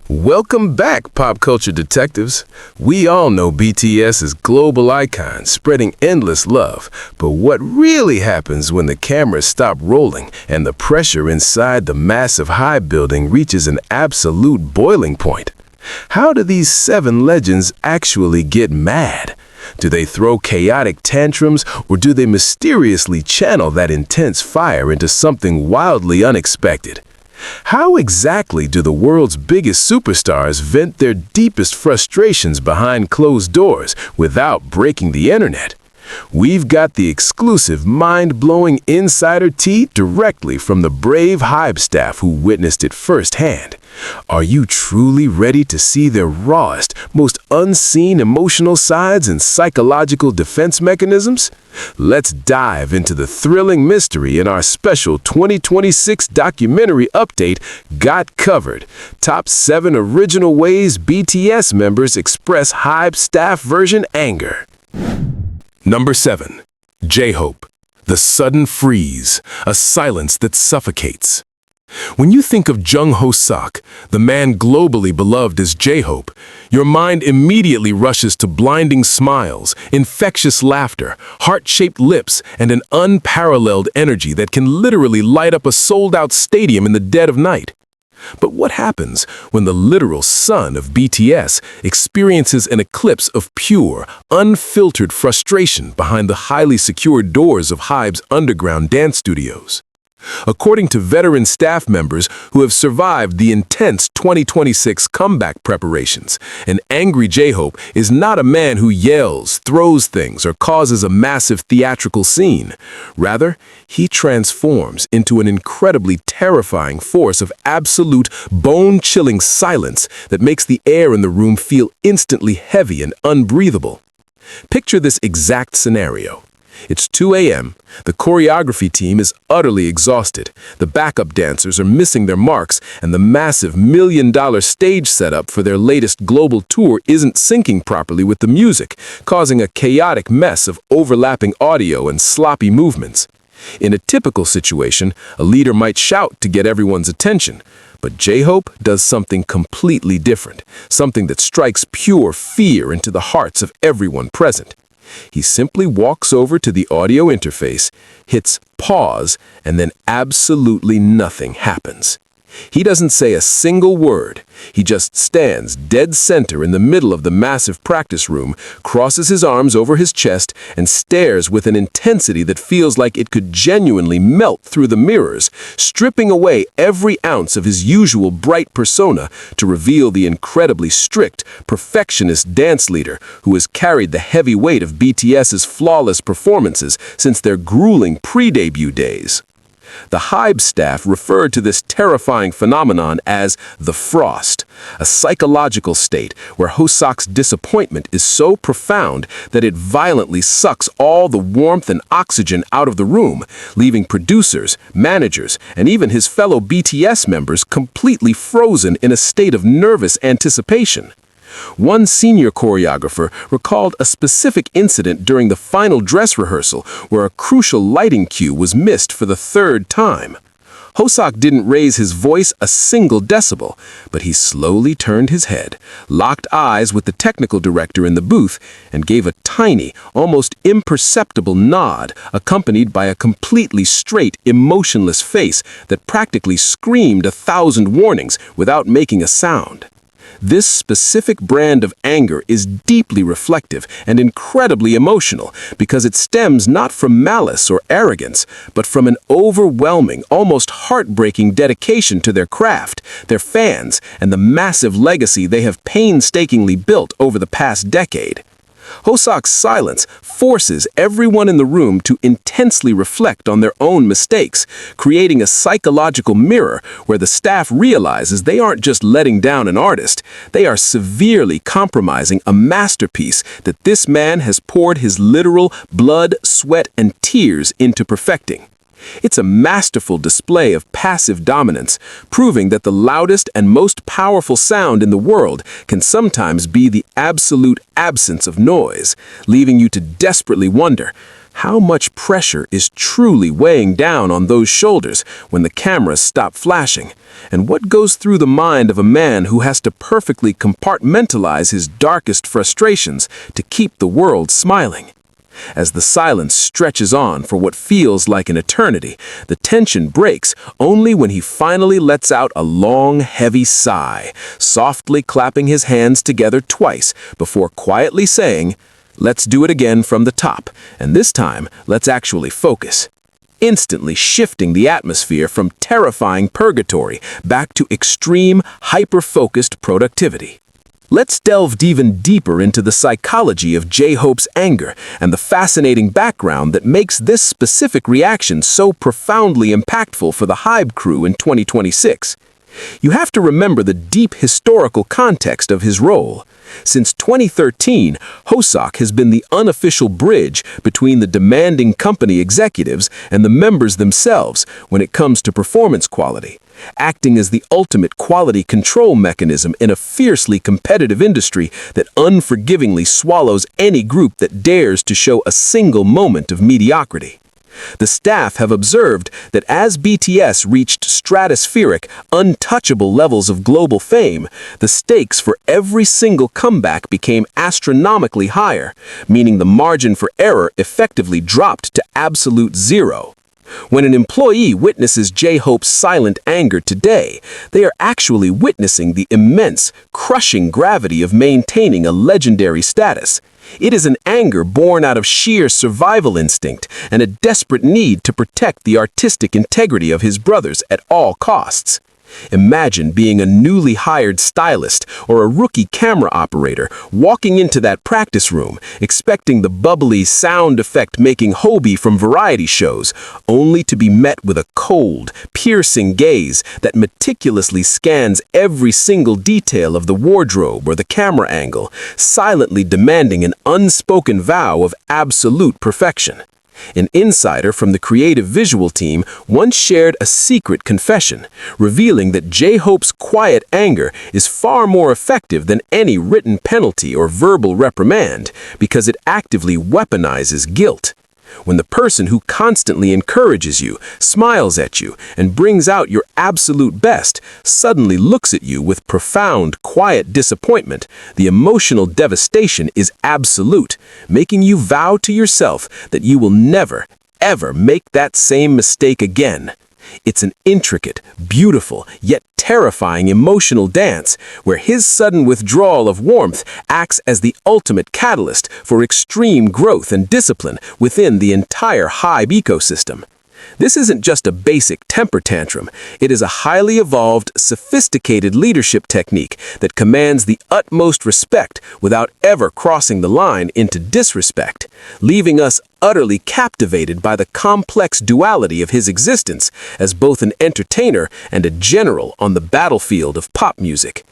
Welcome back, pop culture detectives. We all know BTS is global icons spreading endless love, but what really happens when the cameras stop rolling and the pressure inside the massive HYBE building reaches an absolute boiling point? How do these seven legends actually get mad? Do they throw chaotic tantrums, or do they mysteriously channel that intense fire into something wildly unexpected? How exactly do the world's biggest superstars vent their deepest frustrations behind closed doors without breaking the internet? We've got the exclusive, mind-blowing insider tea directly from the brave HYBE staff who witnessed it firsthand. Are you truly ready to see their rawest, most unseen emotional sides and psychological defense mechanisms? Let's dive into the thrilling mystery in our special 2026 documentary update, Got Covered. Top 7 original ways BTS members express HYBE staff version anger. Number 7. J-Hope. The sudden freeze, a silence that suffocates. When you think of Jungkook, the man globally beloved as J-Hope, your mind immediately rushes to blinding smiles, infectious laughter, heart-shaped lips, and an unparalleled energy that can literally light up a sold-out stadium in the dead of night. But what happens when the literal sun of BTS experiences an eclipse of pure, unfiltered frustration behind the highly secured doors of HYBE's underground dance studios? According to veteran staff members who have survived the intense 2026 comeback preparations, an angry J-Hope is not a man who yells, throws things, or causes a massive theatrical scene. Rather, he transforms into an incredibly terrifying force of absolute, bone-chilling silence that makes the air in the room feel instantly heavy and unbreathable. Picture this exact scenario. It's 2 a.m., the choreography team is utterly exhausted, the backup dancers are missing their marks, and the massive million-dollar stage setup for their latest global tour isn't syncing properly with the music, causing a chaotic mess of overlapping audio and sloppy movements. In a typical situation, a leader might shout to get everyone's attention, but J-Hope does something completely different, something that strikes pure fear into the hearts of everyone present. He simply walks over to the audio interface, hits pause, and then absolutely nothing happens. He doesn't say a single word. He just stands dead center in the middle of the massive practice room, crosses his arms over his chest, and stares with an intensity that feels like it could genuinely melt through the mirrors, stripping away every ounce of his usual bright persona to reveal the incredibly strict, perfectionist dance leader who has carried the heavy weight of BTS's flawless performances since their grueling pre-debut days. The HYBE staff referred to this terrifying phenomenon as the frost, a psychological state where Hoseok's disappointment is so profound that it violently sucks all the warmth and oxygen out of the room, leaving producers, managers, and even his fellow BTS members completely frozen in a state of nervous anticipation. One senior choreographer recalled a specific incident during the final dress rehearsal where a crucial lighting cue was missed for the 3rd time. Hoseok didn't raise his voice a single decibel, but he slowly turned his head, locked eyes with the technical director in the booth, and gave a tiny, almost imperceptible nod, accompanied by a completely straight, emotionless face that practically screamed 1,000 warnings without making a sound. This specific brand of anger is deeply reflective and incredibly emotional because it stems not from malice or arrogance, but from an overwhelming, almost heartbreaking dedication to their craft, their fans, and the massive legacy they have painstakingly built over the past decade. Hoseok's silence forces everyone in the room to intensely reflect on their own mistakes, creating a psychological mirror where the staff realizes they aren't just letting down an artist, they are severely compromising a masterpiece that this man has poured his literal blood, sweat, and tears into perfecting. It's a masterful display of passive dominance, proving that the loudest and most powerful sound in the world can sometimes be the absolute absence of noise, leaving you to desperately wonder, How much pressure is truly weighing down on those shoulders when the cameras stop flashing? And what goes through the mind of a man who has to perfectly compartmentalize his darkest frustrations to keep the world smiling? As the silence stretches on for what feels like an eternity, the tension breaks only when he finally lets out a long, heavy sigh, softly clapping his hands together twice before quietly saying, "Let's do it again from the top, and this time, let's actually focus," instantly shifting the atmosphere from terrifying purgatory back to extreme, hyper-focused productivity. Let's delve even deeper into the psychology of J-Hope's anger and the fascinating background that makes this specific reaction so profoundly impactful for the HYBE crew in 2026. You have to remember the deep historical context of his role. Since 2013, Hoseok has been the unofficial bridge between the demanding company executives and the members themselves when it comes to performance quality, acting as the ultimate quality control mechanism in a fiercely competitive industry that unforgivingly swallows any group that dares to show a single moment of mediocrity. The staff have observed that as BTS reached stratospheric, untouchable levels of global fame, the stakes for every single comeback became astronomically higher, meaning the margin for error effectively dropped to absolute zero. When an employee witnesses J-Hope's silent anger today, they are actually witnessing the immense, crushing gravity of maintaining a legendary status. It is an anger born out of sheer survival instinct and a desperate need to protect the artistic integrity of his brothers at all costs. Imagine being a newly hired stylist or a rookie camera operator walking into that practice room, expecting the bubbly, sound effect-making HYBE from variety shows, only to be met with a cold, piercing gaze that meticulously scans every single detail of the wardrobe or the camera angle, silently demanding an unspoken vow of absolute perfection. An insider from the creative visual team once shared a secret confession, revealing that J-Hope's quiet anger is far more effective than any written penalty or verbal reprimand because it actively weaponizes guilt. When the person who constantly encourages you, smiles at you, and brings out your absolute best suddenly looks at you with profound, quiet disappointment, the emotional devastation is absolute, making you vow to yourself that you will never, ever make that same mistake again. It's an intricate, beautiful, yet terrifying emotional dance where his sudden withdrawal of warmth acts as the ultimate catalyst for extreme growth and discipline within the entire HYBE ecosystem. This isn't just a basic temper tantrum. It is a highly evolved, sophisticated leadership technique that commands the utmost respect without ever crossing the line into disrespect, leaving us utterly captivated by the complex duality of his existence as both an entertainer and a general on the battlefield of pop music.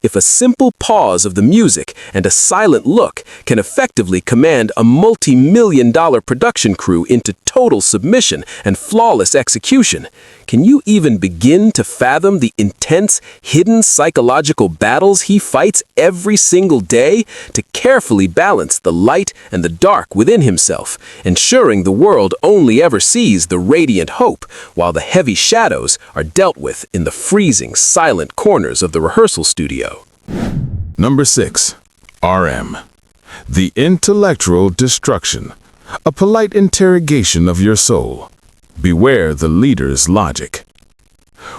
If a simple pause of the music and a silent look can effectively command a multi-million-dollar production crew into total submission and flawless execution, can you even begin to fathom the intense, hidden psychological battles he fights every single day to carefully balance the light and the dark within himself, ensuring the world only ever sees the radiant hope, while the heavy shadows are dealt with in the freezing, silent corners of the rehearsal studio? Number 6. RM. The intellectual destruction. A polite interrogation of your soul. Beware the leader's logic.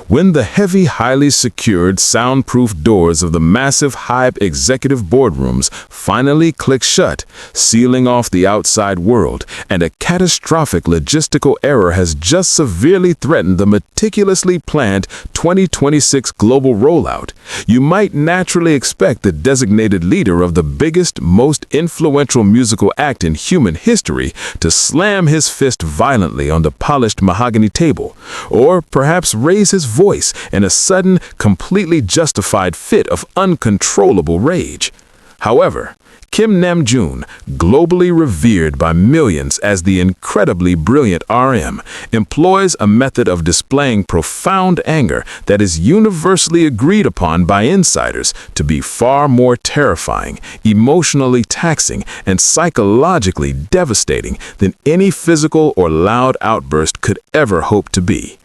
When the heavy, highly secured, soundproof doors of the massive HYBE executive boardrooms finally click shut, sealing off the outside world, and a catastrophic logistical error has just severely threatened the meticulously planned 2026 global rollout, you might naturally expect the designated leader of the biggest, most influential musical act in human history to slam his fist violently on the polished mahogany table, or perhaps raise his voice in a sudden, completely justified fit of uncontrollable rage. However, Kim Namjoon, globally revered by millions as the incredibly brilliant RM, employs a method of displaying profound anger that is universally agreed upon by insiders to be far more terrifying, emotionally taxing, and psychologically devastating than any physical or loud outburst could ever hope to be.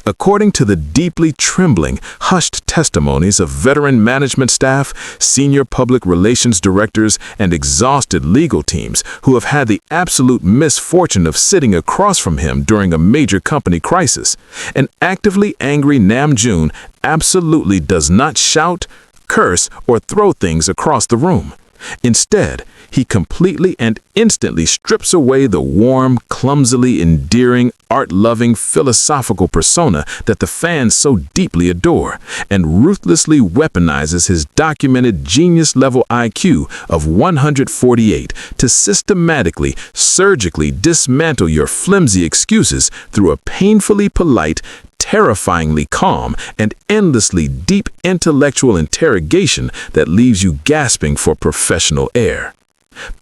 According to the deeply trembling, hushed testimonies of veteran management staff, senior public relations directors, and exhausted legal teams who have had the absolute misfortune of sitting across from him during a major company crisis, an actively angry Namjoon absolutely does not shout, curse, or throw things across the room. Instead, he completely and instantly strips away the warm, clumsily endearing, art-loving, philosophical persona that the fans so deeply adore, and ruthlessly weaponizes his documented genius-level IQ of 148 to systematically, surgically dismantle your flimsy excuses through a painfully polite, terrifyingly calm, and endlessly deep intellectual interrogation that leaves you gasping for professional air.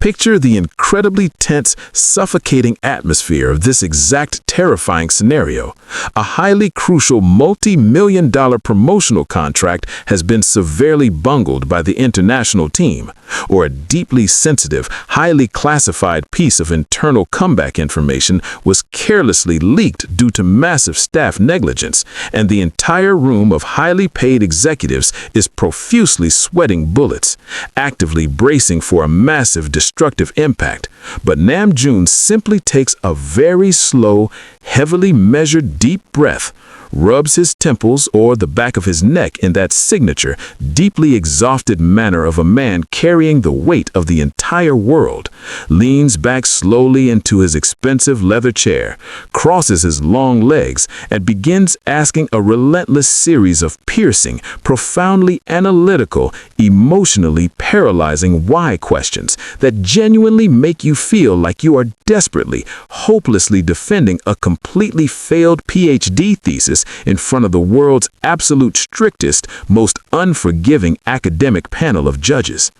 Picture the incredibly tense, suffocating atmosphere of this exact terrifying scenario. A highly crucial multi-million-dollar promotional contract has been severely bungled by the international team, or a deeply sensitive, highly classified piece of internal comeback information was carelessly leaked due to massive staff negligence, and the entire room of highly paid executives is profusely sweating bullets, actively bracing for a massive destructive impact. But Namjoon simply takes a very slow, heavily measured deep breath, rubs his temples or the back of his neck in that signature, deeply exhausted manner of a man carrying the weight of the entire world, leans back slowly into his expensive leather chair, crosses his long legs, and begins asking a relentless series of piercing, profoundly analytical, emotionally paralyzing why questions that genuinely make you feel like you are desperately, hopelessly defending a completely failed PhD thesis in front of the world's absolute strictest, most unforgiving academic panel of judges.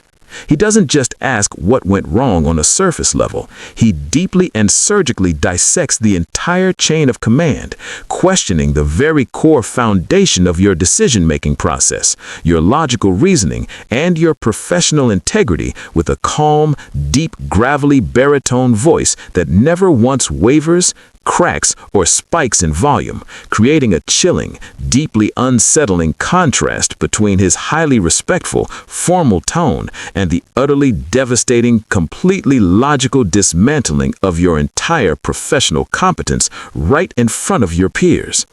He doesn't just ask what went wrong on a surface level. He deeply and surgically dissects the entire chain of command, questioning the very core foundation of your decision-making process, your logical reasoning, and your professional integrity with a calm, deep, gravelly baritone voice that never once wavers, cracks, or spikes in volume, creating a chilling, deeply unsettling contrast between his highly respectful, formal tone and the utterly devastating, completely logical dismantling of your entire professional competence right in front of your peers.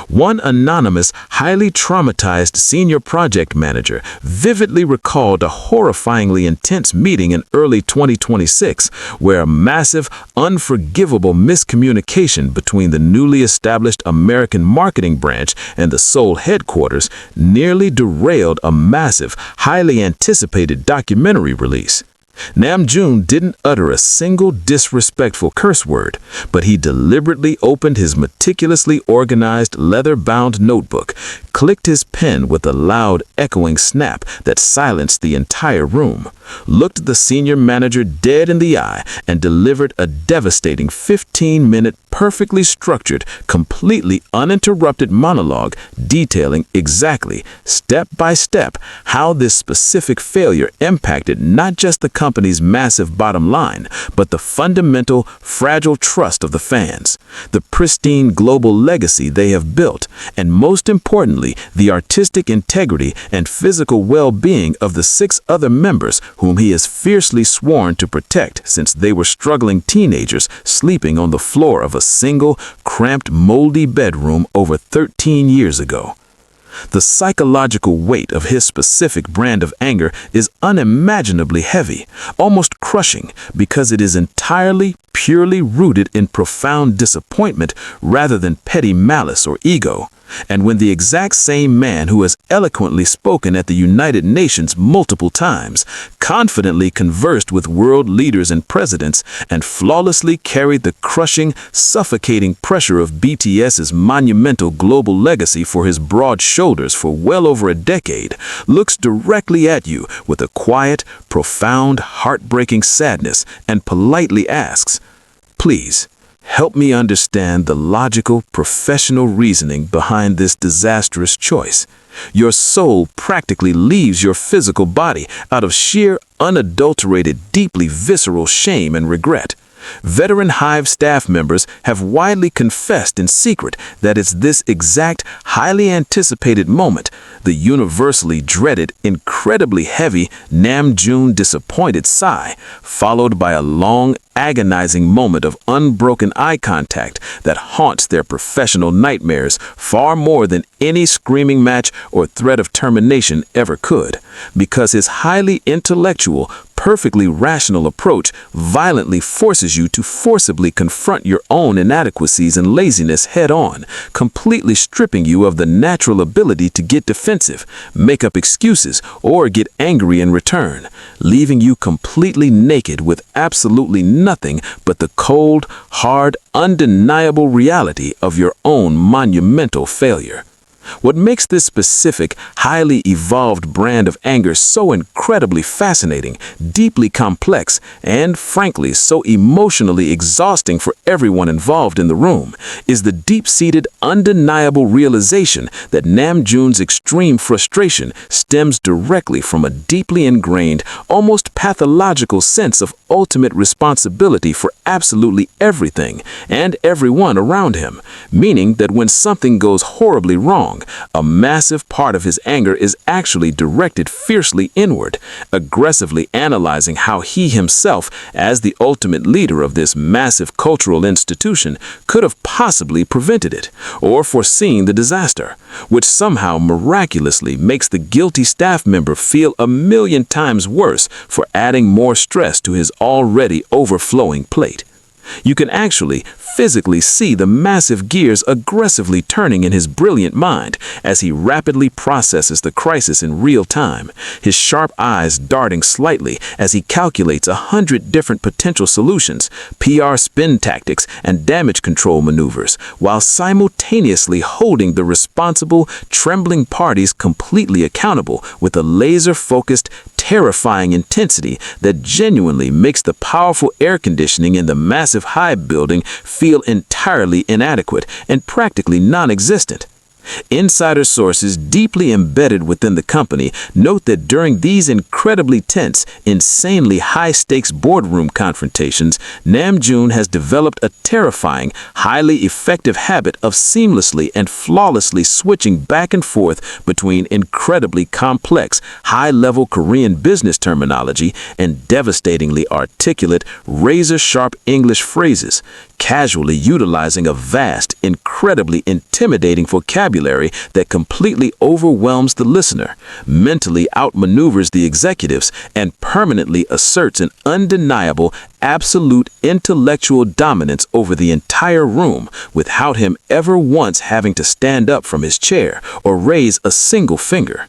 One anonymous, highly traumatized senior project manager vividly recalled a horrifyingly intense meeting in early 2026 where a massive, unforgivable miscommunication between the newly established American marketing branch and the Seoul headquarters nearly derailed a massive, highly anticipated documentary release. Namjoon didn't utter a single disrespectful curse word, but he deliberately opened his meticulously organized leather-bound notebook, clicked his pen with a loud, echoing snap that silenced the entire room, looked the senior manager dead in the eye, and delivered a devastating 15-minute, perfectly structured, completely uninterrupted monologue detailing exactly, step by step, how this specific failure impacted not just the company's massive bottom line, but the fundamental, fragile trust of the fans, the pristine global legacy they have built, and most importantly, the artistic integrity and physical well-being of the 6 other members whom he has fiercely sworn to protect since they were struggling teenagers sleeping on the floor of a single, cramped, moldy bedroom over 13 years ago. The psychological weight of his specific brand of anger is unimaginably heavy, almost crushing, because it is entirely, purely rooted in profound disappointment rather than petty malice or ego. And when the exact same man who has eloquently spoken at the United Nations multiple times, confidently conversed with world leaders and presidents, and flawlessly carried the crushing, suffocating pressure of BTS's monumental global legacy for his broad shoulders for well over a decade, looks directly at you with a quiet, profound, heartbreaking sadness and politely asks, "Please, help me understand the logical, professional reasoning behind this disastrous choice. Your soul practically leaves your physical body out of sheer, unadulterated, deeply visceral shame and regret. Veteran HYBE staff members have widely confessed in secret that it's this exact, highly anticipated moment, the universally dreaded, incredibly heavy Namjoon disappointed sigh, followed by a long, agonizing moment of unbroken eye contact that haunts their professional nightmares far more than any screaming match or threat of termination ever could, because his highly intellectual, perfectly rational approach violently forces you to forcibly confront your own inadequacies and laziness head-on, completely stripping you of the natural ability to get defensive, make up excuses, or get angry in return, leaving you completely naked with absolutely nothing but the cold, hard, undeniable reality of your own monumental failure. What makes this specific, highly evolved brand of anger so incredibly fascinating, deeply complex, and frankly so emotionally exhausting for everyone involved in the room is the deep-seated, undeniable realization that Namjoon's extreme frustration stems directly from a deeply ingrained, almost pathological sense of ultimate responsibility for absolutely everything and everyone around him, meaning that when something goes horribly wrong, a massive part of his anger is actually directed fiercely inward, aggressively analyzing how he himself, as the ultimate leader of this massive cultural institution, could have possibly prevented it, or foreseen the disaster, which somehow miraculously makes the guilty staff member feel 1,000,000 times worse for adding more stress to his already overflowing plate. You can actually physically see the massive gears aggressively turning in his brilliant mind as he rapidly processes the crisis in real time, his sharp eyes darting slightly as he calculates 100 different potential solutions, PR spin tactics, and damage control maneuvers, while simultaneously holding the responsible, trembling parties completely accountable with a laser-focused, terrifying intensity that genuinely makes the powerful air conditioning in the massive HYBE building feel entirely inadequate and practically non-existent. Insider sources deeply embedded within the company note that during these incredibly tense, insanely high-stakes boardroom confrontations, Namjoon has developed a terrifying, highly effective habit of seamlessly and flawlessly switching back and forth between incredibly complex, high-level Korean business terminology and devastatingly articulate, razor-sharp English phrases, casually utilizing a vast, incredibly intimidating vocabulary that completely overwhelms the listener, mentally outmaneuvers the executives, and permanently asserts an undeniable, absolute intellectual dominance over the entire room without him ever once having to stand up from his chair or raise a single finger.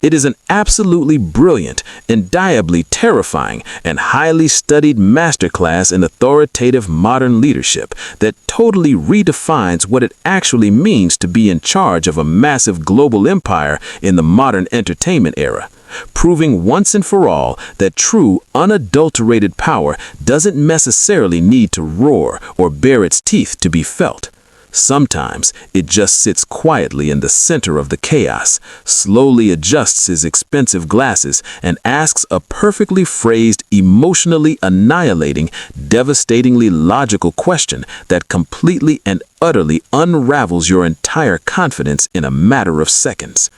It is an absolutely brilliant, endiably terrifying, and highly studied masterclass in authoritative modern leadership that totally redefines what it actually means to be in charge of a massive global empire in the modern entertainment era, proving once and for all that true, unadulterated power doesn't necessarily need to roar or bare its teeth to be felt. Sometimes it just sits quietly in the center of the chaos, slowly adjusts his expensive glasses, and asks a perfectly phrased, emotionally annihilating, devastatingly logical question that completely and utterly unravels your entire confidence in a matter of seconds.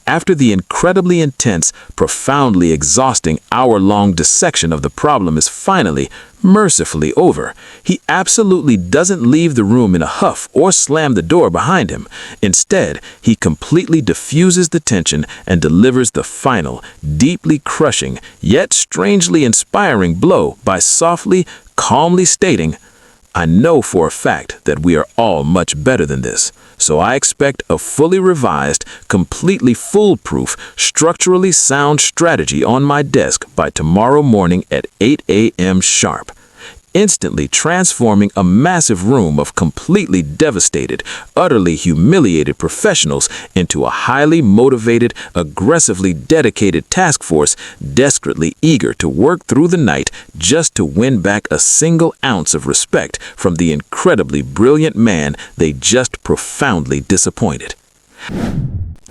After the incredibly intense, profoundly exhausting hour-long dissection of the problem is finally, mercifully over, he absolutely doesn't leave the room in a huff or slam the door behind him. Instead, he completely diffuses the tension and delivers the final, deeply crushing, yet strangely inspiring blow by softly, calmly stating, "I know for a fact that we are all much better than this, so I expect a fully revised, completely foolproof, structurally sound strategy on my desk by tomorrow morning at 8 a.m. sharp, instantly transforming a massive room of completely devastated, utterly humiliated professionals into a highly motivated, aggressively dedicated task force desperately eager to work through the night just to win back a single ounce of respect from the incredibly brilliant man they just profoundly disappointed.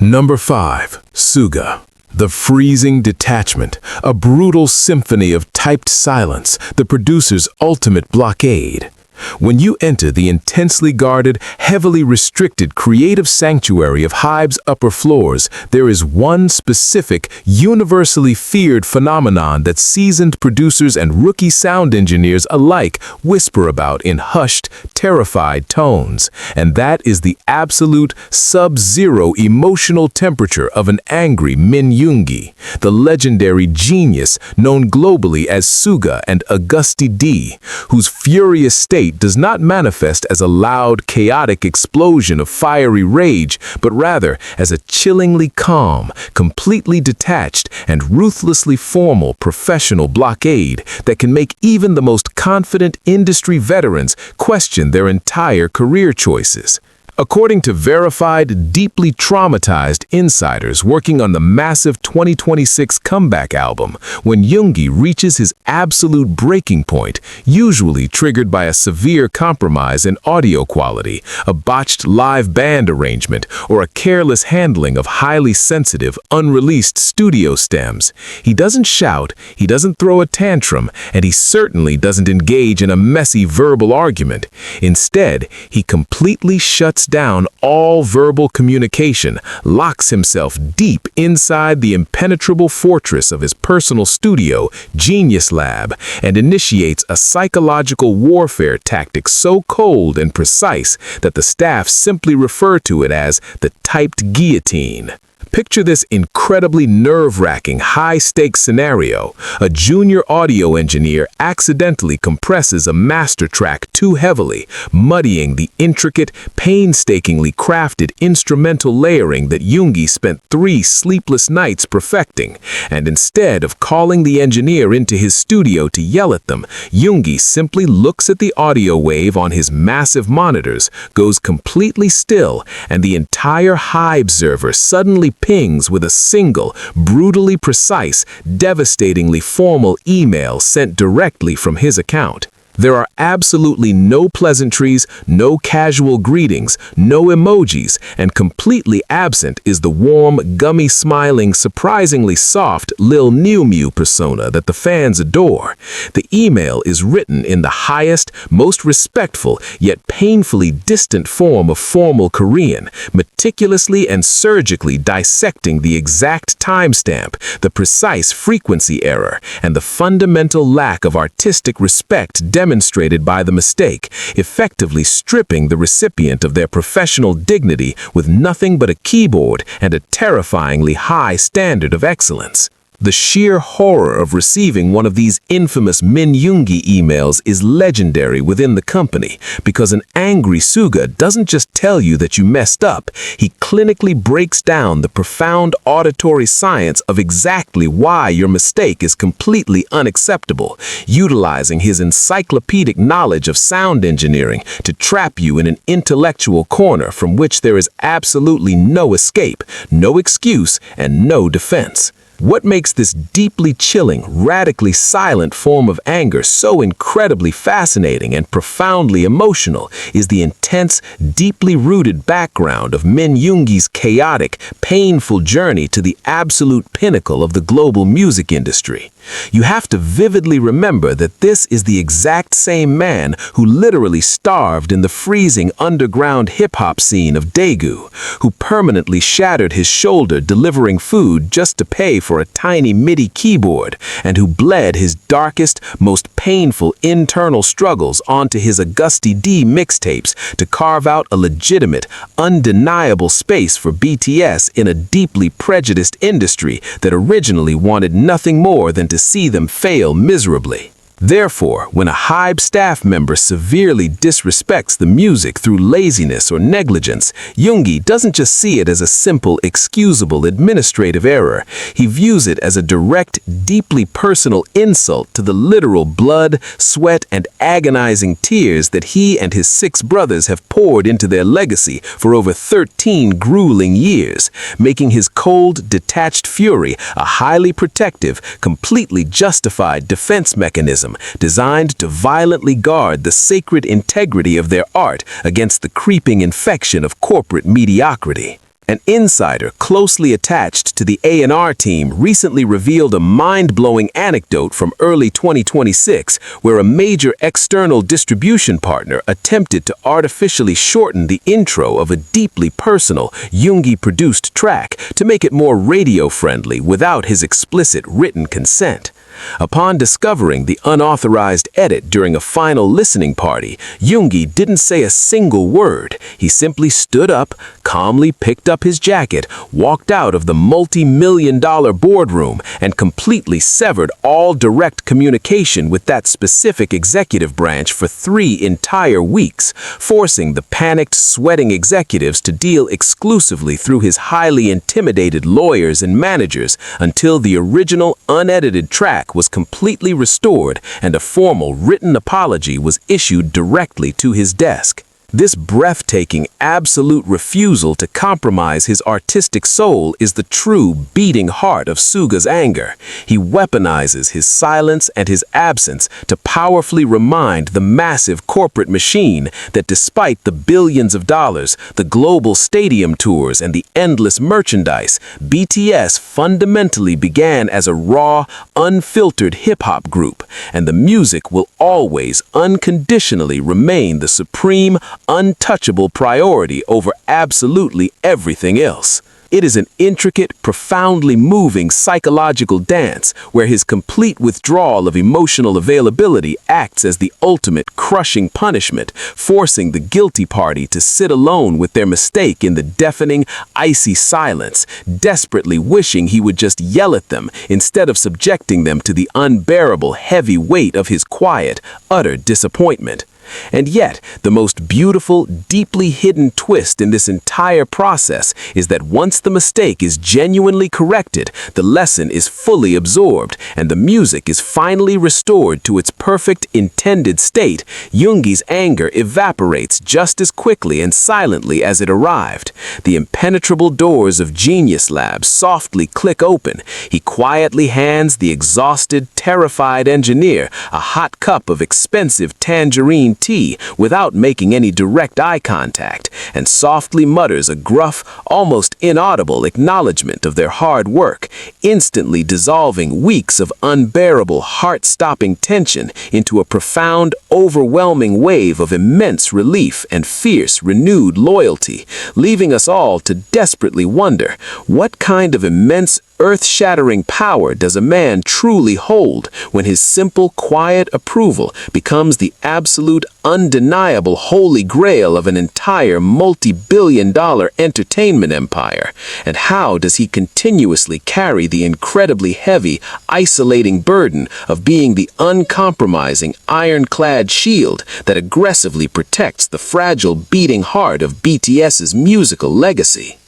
Number 5. Suga. The freezing detachment, a brutal symphony of typed silence, the producer's ultimate blockade. When you enter the intensely guarded, heavily restricted creative sanctuary of HYBE's upper floors, there is one specific, universally feared phenomenon that seasoned producers and rookie sound engineers alike whisper about in hushed, terrified tones, and that is the absolute sub-zero emotional temperature of an angry Min Yoongi, the legendary genius known globally as Suga and Auguste D, whose furious state does not manifest as a loud, chaotic explosion of fiery rage, but rather as a chillingly calm, completely detached, and ruthlessly formal professional blockade that can make even the most confident industry veterans question their entire career choices. According to verified, deeply traumatized insiders working on the massive 2026 comeback album, when Yoongi reaches his absolute breaking point, usually triggered by a severe compromise in audio quality, a botched live band arrangement, or a careless handling of highly sensitive, unreleased studio stems, he doesn't shout, he doesn't throw a tantrum, and he certainly doesn't engage in a messy verbal argument. Instead, he completely shuts down all verbal communication, locks himself deep inside the impenetrable fortress of his personal studio, Genius Lab, and initiates a psychological warfare tactic so cold and precise that the staff simply refer to it as the typed guillotine. Picture this incredibly nerve-wracking, high-stakes scenario. A junior audio engineer accidentally compresses a master track too heavily, muddying the intricate, painstakingly crafted instrumental layering that Yoongi spent 3 sleepless nights perfecting. And instead of calling the engineer into his studio to yell at them, Yoongi simply looks at the audio wave on his massive monitors, goes completely still, and the entire HYBE server suddenly pings with a single, brutally precise, devastatingly formal email sent directly from his account. There are absolutely no pleasantries, no casual greetings, no emojis, and completely absent is the warm, gummy-smiling, surprisingly soft Lil Mew Mew persona that the fans adore. The email is written in the highest, most respectful, yet painfully distant form of formal Korean, meticulously and surgically dissecting the exact timestamp, the precise frequency error, and the fundamental lack of artistic respect demonstrated by the mistake, effectively stripping the recipient of their professional dignity with nothing but a keyboard and a terrifyingly high standard of excellence. The sheer horror of receiving one of these infamous Min Yoongi emails is legendary within the company, because an angry Suga doesn't just tell you that you messed up, he clinically breaks down the profound auditory science of exactly why your mistake is completely unacceptable, utilizing his encyclopedic knowledge of sound engineering to trap you in an intellectual corner from which there is absolutely no escape, no excuse, and no defense. What makes this deeply chilling, radically silent form of anger so incredibly fascinating and profoundly emotional is the intense, deeply rooted background of Min Yoongi's chaotic, painful journey to the absolute pinnacle of the global music industry. You have to vividly remember that this is the exact same man who literally starved in the freezing underground hip-hop scene of Daegu, who permanently shattered his shoulder delivering food just to pay for a tiny MIDI keyboard, and who bled his darkest, most painful internal struggles onto his Auguste D mixtapes to carve out a legitimate, undeniable space for BTS in a deeply prejudiced industry that originally wanted nothing more than to see them fail miserably. Therefore, when a HYBE staff member severely disrespects the music through laziness or negligence, Yoongi doesn't just see it as a simple, excusable administrative error. He views it as a direct, deeply personal insult to the literal blood, sweat, and agonizing tears that he and his 6 brothers have poured into their legacy for over 13 grueling years, making his cold, detached fury a highly protective, completely justified defense mechanism designed to violently guard the sacred integrity of their art against the creeping infection of corporate mediocrity. An insider closely attached to the A&R team recently revealed a mind-blowing anecdote from early 2026 where a major external distribution partner attempted to artificially shorten the intro of a deeply personal, Yoongi-produced track to make it more radio-friendly without his explicit written consent. Upon discovering the unauthorized edit during a final listening party, Yoongi didn't say a single word. He simply stood up, calmly picked up his jacket, walked out of the multi-million-dollar boardroom, and completely severed all direct communication with that specific executive branch for 3 entire weeks, forcing the panicked, sweating executives to deal exclusively through his highly intimidated lawyers and managers until the original unedited track was completely restored and a formal written apology was issued directly to his desk. This breathtaking, absolute refusal to compromise his artistic soul is the true beating heart of Suga's anger. He weaponizes his silence and his absence to powerfully remind the massive corporate machine that despite the billions of dollars, the global stadium tours, and the endless merchandise, BTS fundamentally began as a raw, unfiltered hip-hop group, and the music will always unconditionally remain the supreme, untouchable priority over absolutely everything else. It is an intricate, profoundly moving psychological dance where his complete withdrawal of emotional availability acts as the ultimate crushing punishment, forcing the guilty party to sit alone with their mistake in the deafening, icy silence, desperately wishing he would just yell at them instead of subjecting them to the unbearable heavy weight of his quiet, utter disappointment. And yet, the most beautiful, deeply hidden twist in this entire process is that once the mistake is genuinely corrected, the lesson is fully absorbed, and the music is finally restored to its perfect intended state, Yoongi's anger evaporates just as quickly and silently as it arrived. The impenetrable doors of Genius Labs softly click open. He quietly hands the exhausted, terrified engineer a hot cup of expensive tangerine tea without making any direct eye contact, and softly mutters a gruff, almost inaudible acknowledgement of their hard work, instantly dissolving weeks of unbearable, heart-stopping tension into a profound, overwhelming wave of immense relief and fierce, renewed loyalty, leaving us all to desperately wonder, what kind of immense, earth-shattering power does a man truly hold when his simple, quiet approval becomes the absolute, undeniable holy grail of an entire multi-billion-dollar entertainment empire? And how does he continuously carry the incredibly heavy, isolating burden of being the uncompromising, ironclad shield that aggressively protects the fragile, beating heart of BTS's musical legacy?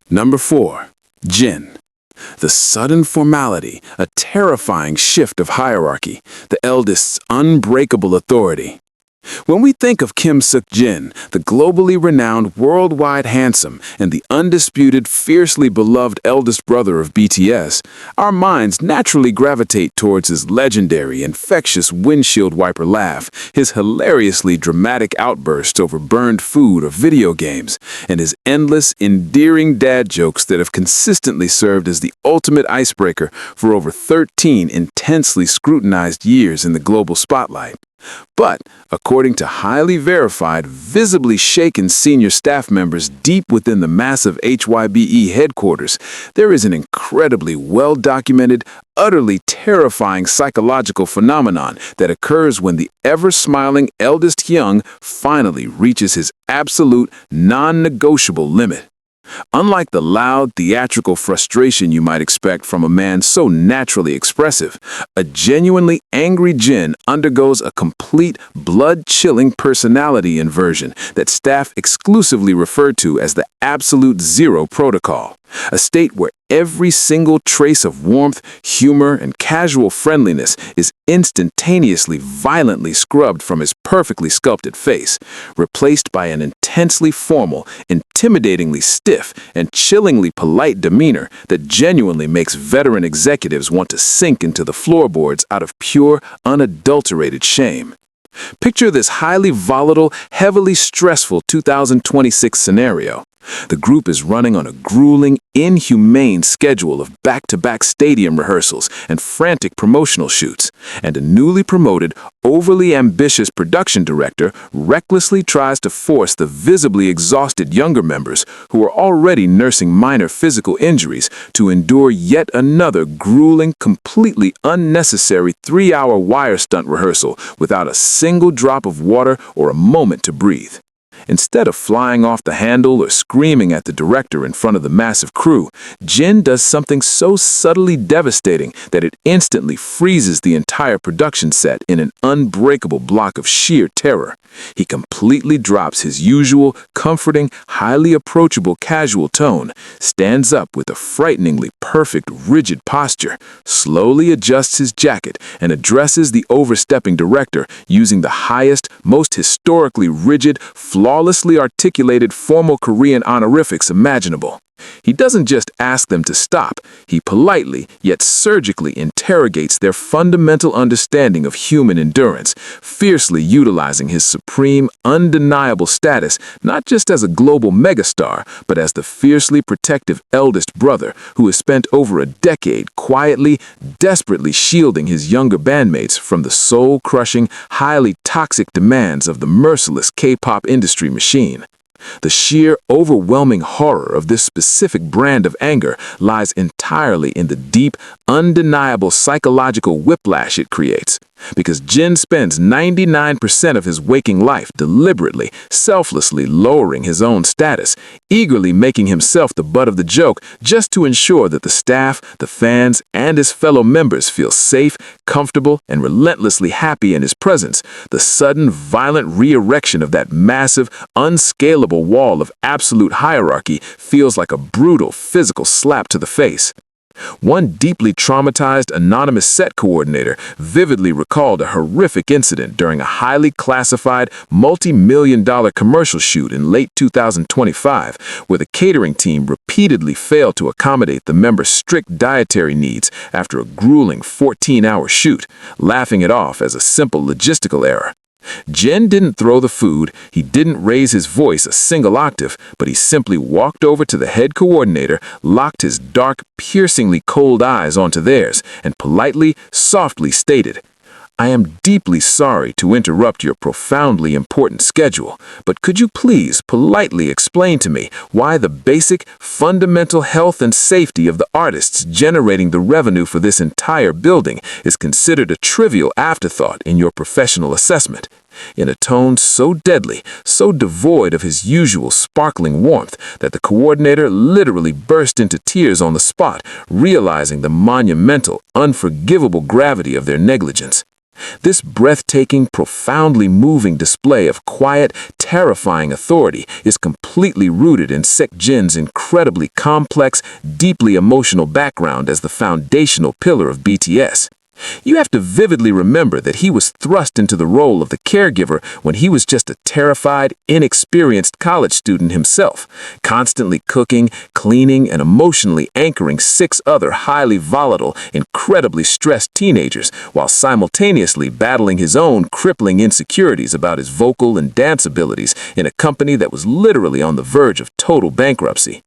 Number 4. Jin. The sudden formality, a terrifying shift of hierarchy, the eldest's unbreakable authority. When we think of Kim Suk-jin, the globally renowned, worldwide handsome, and the undisputed, fiercely beloved eldest brother of BTS, our minds naturally gravitate towards his legendary, infectious windshield wiper laugh, his hilariously dramatic outbursts over burned food or video games, and his endless, endearing dad jokes that have consistently served as the ultimate icebreaker for over 13 intensely scrutinized years in the global spotlight. But, according to highly verified, visibly shaken senior staff members deep within the massive HYBE headquarters, there is an incredibly well-documented, utterly terrifying psychological phenomenon that occurs when the ever-smiling eldest Hyung finally reaches his absolute, non-negotiable limit. Unlike the loud, theatrical frustration you might expect from a man so naturally expressive, a genuinely angry Jin undergoes a complete, blood-chilling personality inversion that staff exclusively refer to as the absolute zero protocol, a state where every single trace of warmth, humor, and casual friendliness is instantaneously violently scrubbed from his perfectly sculpted face, replaced by an intensely formal, intimidatingly stiff, and chillingly polite demeanor that genuinely makes veteran executives want to sink into the floorboards out of pure, unadulterated shame. Picture this highly volatile, heavily stressful 2026 scenario. The group is running on a grueling, inhumane schedule of back-to-back stadium rehearsals and frantic promotional shoots, and a newly promoted, overly ambitious production director recklessly tries to force the visibly exhausted younger members, who are already nursing minor physical injuries, to endure yet another grueling, completely unnecessary 3-hour wire stunt rehearsal without a single drop of water or a moment to breathe. Instead of flying off the handle or screaming at the director in front of the massive crew, Jin does something so subtly devastating that it instantly freezes the entire production set in an unbreakable block of sheer terror. He completely drops his usual, comforting, highly approachable casual tone, stands up with a frighteningly perfect, rigid posture, slowly adjusts his jacket, and addresses the overstepping director using the highest, most historically rigid, flawlessly articulated formal Korean honorifics imaginable. He doesn't just ask them to stop, he politely, yet surgically interrogates their fundamental understanding of human endurance, fiercely utilizing his supreme, undeniable status not just as a global megastar, but as the fiercely protective eldest brother who has spent over a decade quietly, desperately shielding his younger bandmates from the soul-crushing, highly toxic demands of the merciless K-pop industry machine. The sheer, overwhelming horror of this specific brand of anger lies entirely in the deep, undeniable psychological whiplash it creates. Because Jin spends 99% of his waking life deliberately, selflessly lowering his own status, eagerly making himself the butt of the joke just to ensure that the staff, the fans, and his fellow members feel safe, comfortable, and relentlessly happy in his presence. The sudden, violent re-erection of that massive, unscalable wall of absolute hierarchy feels like a brutal physical slap to the face. One deeply traumatized anonymous set coordinator vividly recalled a horrific incident during a highly classified, multi-million-dollar commercial shoot in late 2025, where the catering team repeatedly failed to accommodate the members' strict dietary needs after a grueling 14-hour shoot, laughing it off as a simple logistical error. Jin didn't throw the food, he didn't raise his voice a single octave, but he simply walked over to the head coordinator, locked his dark, piercingly cold eyes onto theirs, and politely, softly stated, "I am deeply sorry to interrupt your profoundly important schedule, but could you please politely explain to me why the basic, fundamental health and safety of the artists generating the revenue for this entire building is considered a trivial afterthought in your professional assessment?" In a tone so deadly, so devoid of his usual sparkling warmth, that the coordinator literally burst into tears on the spot, realizing the monumental, unforgivable gravity of their negligence. This breathtaking, profoundly moving display of quiet, terrifying authority is completely rooted in Sek Jin's incredibly complex, deeply emotional background as the foundational pillar of BTS. You have to vividly remember that he was thrust into the role of the caregiver when he was just a terrified, inexperienced college student himself, constantly cooking, cleaning, and emotionally anchoring 6 other highly volatile, incredibly stressed teenagers, while simultaneously battling his own crippling insecurities about his vocal and dance abilities in a company that was literally on the verge of total bankruptcy.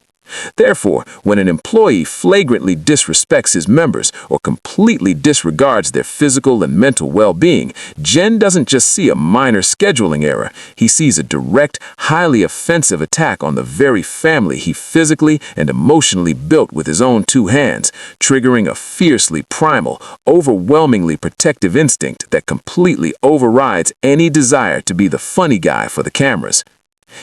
Therefore, when an employee flagrantly disrespects his members or completely disregards their physical and mental well-being, Jen doesn't just see a minor scheduling error, he sees a direct, highly offensive attack on the very family he physically and emotionally built with his own 2 hands, triggering a fiercely primal, overwhelmingly protective instinct that completely overrides any desire to be the funny guy for the cameras.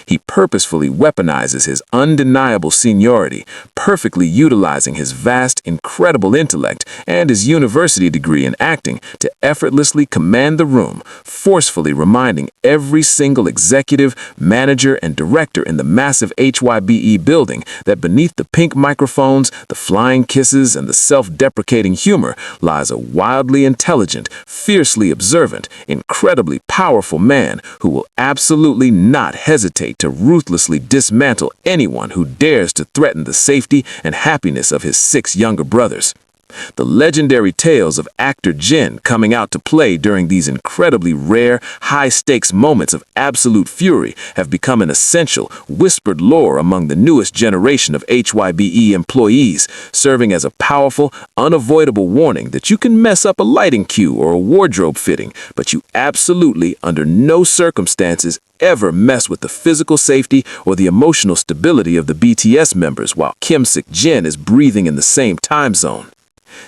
He purposefully weaponizes his undeniable seniority, perfectly utilizing his vast, incredible intellect and his university degree in acting to effortlessly command the room, forcefully reminding every single executive, manager, and director in the massive HYBE building that beneath the pink microphones, the flying kisses, and the self-deprecating humor lies a wildly intelligent, fiercely observant, incredibly powerful man who will absolutely not hesitate to ruthlessly dismantle anyone who dares to threaten the safety and happiness of his 6 younger brothers. The legendary tales of actor Jeon coming out to play during these incredibly rare, high-stakes moments of absolute fury have become an essential, whispered lore among the newest generation of HYBE employees, serving as a powerful, unavoidable warning that you can mess up a lighting cue or a wardrobe fitting, but you absolutely, under no circumstances, ever mess with the physical safety or the emotional stability of the BTS members while Kim-sik Jin is breathing in the same time zone.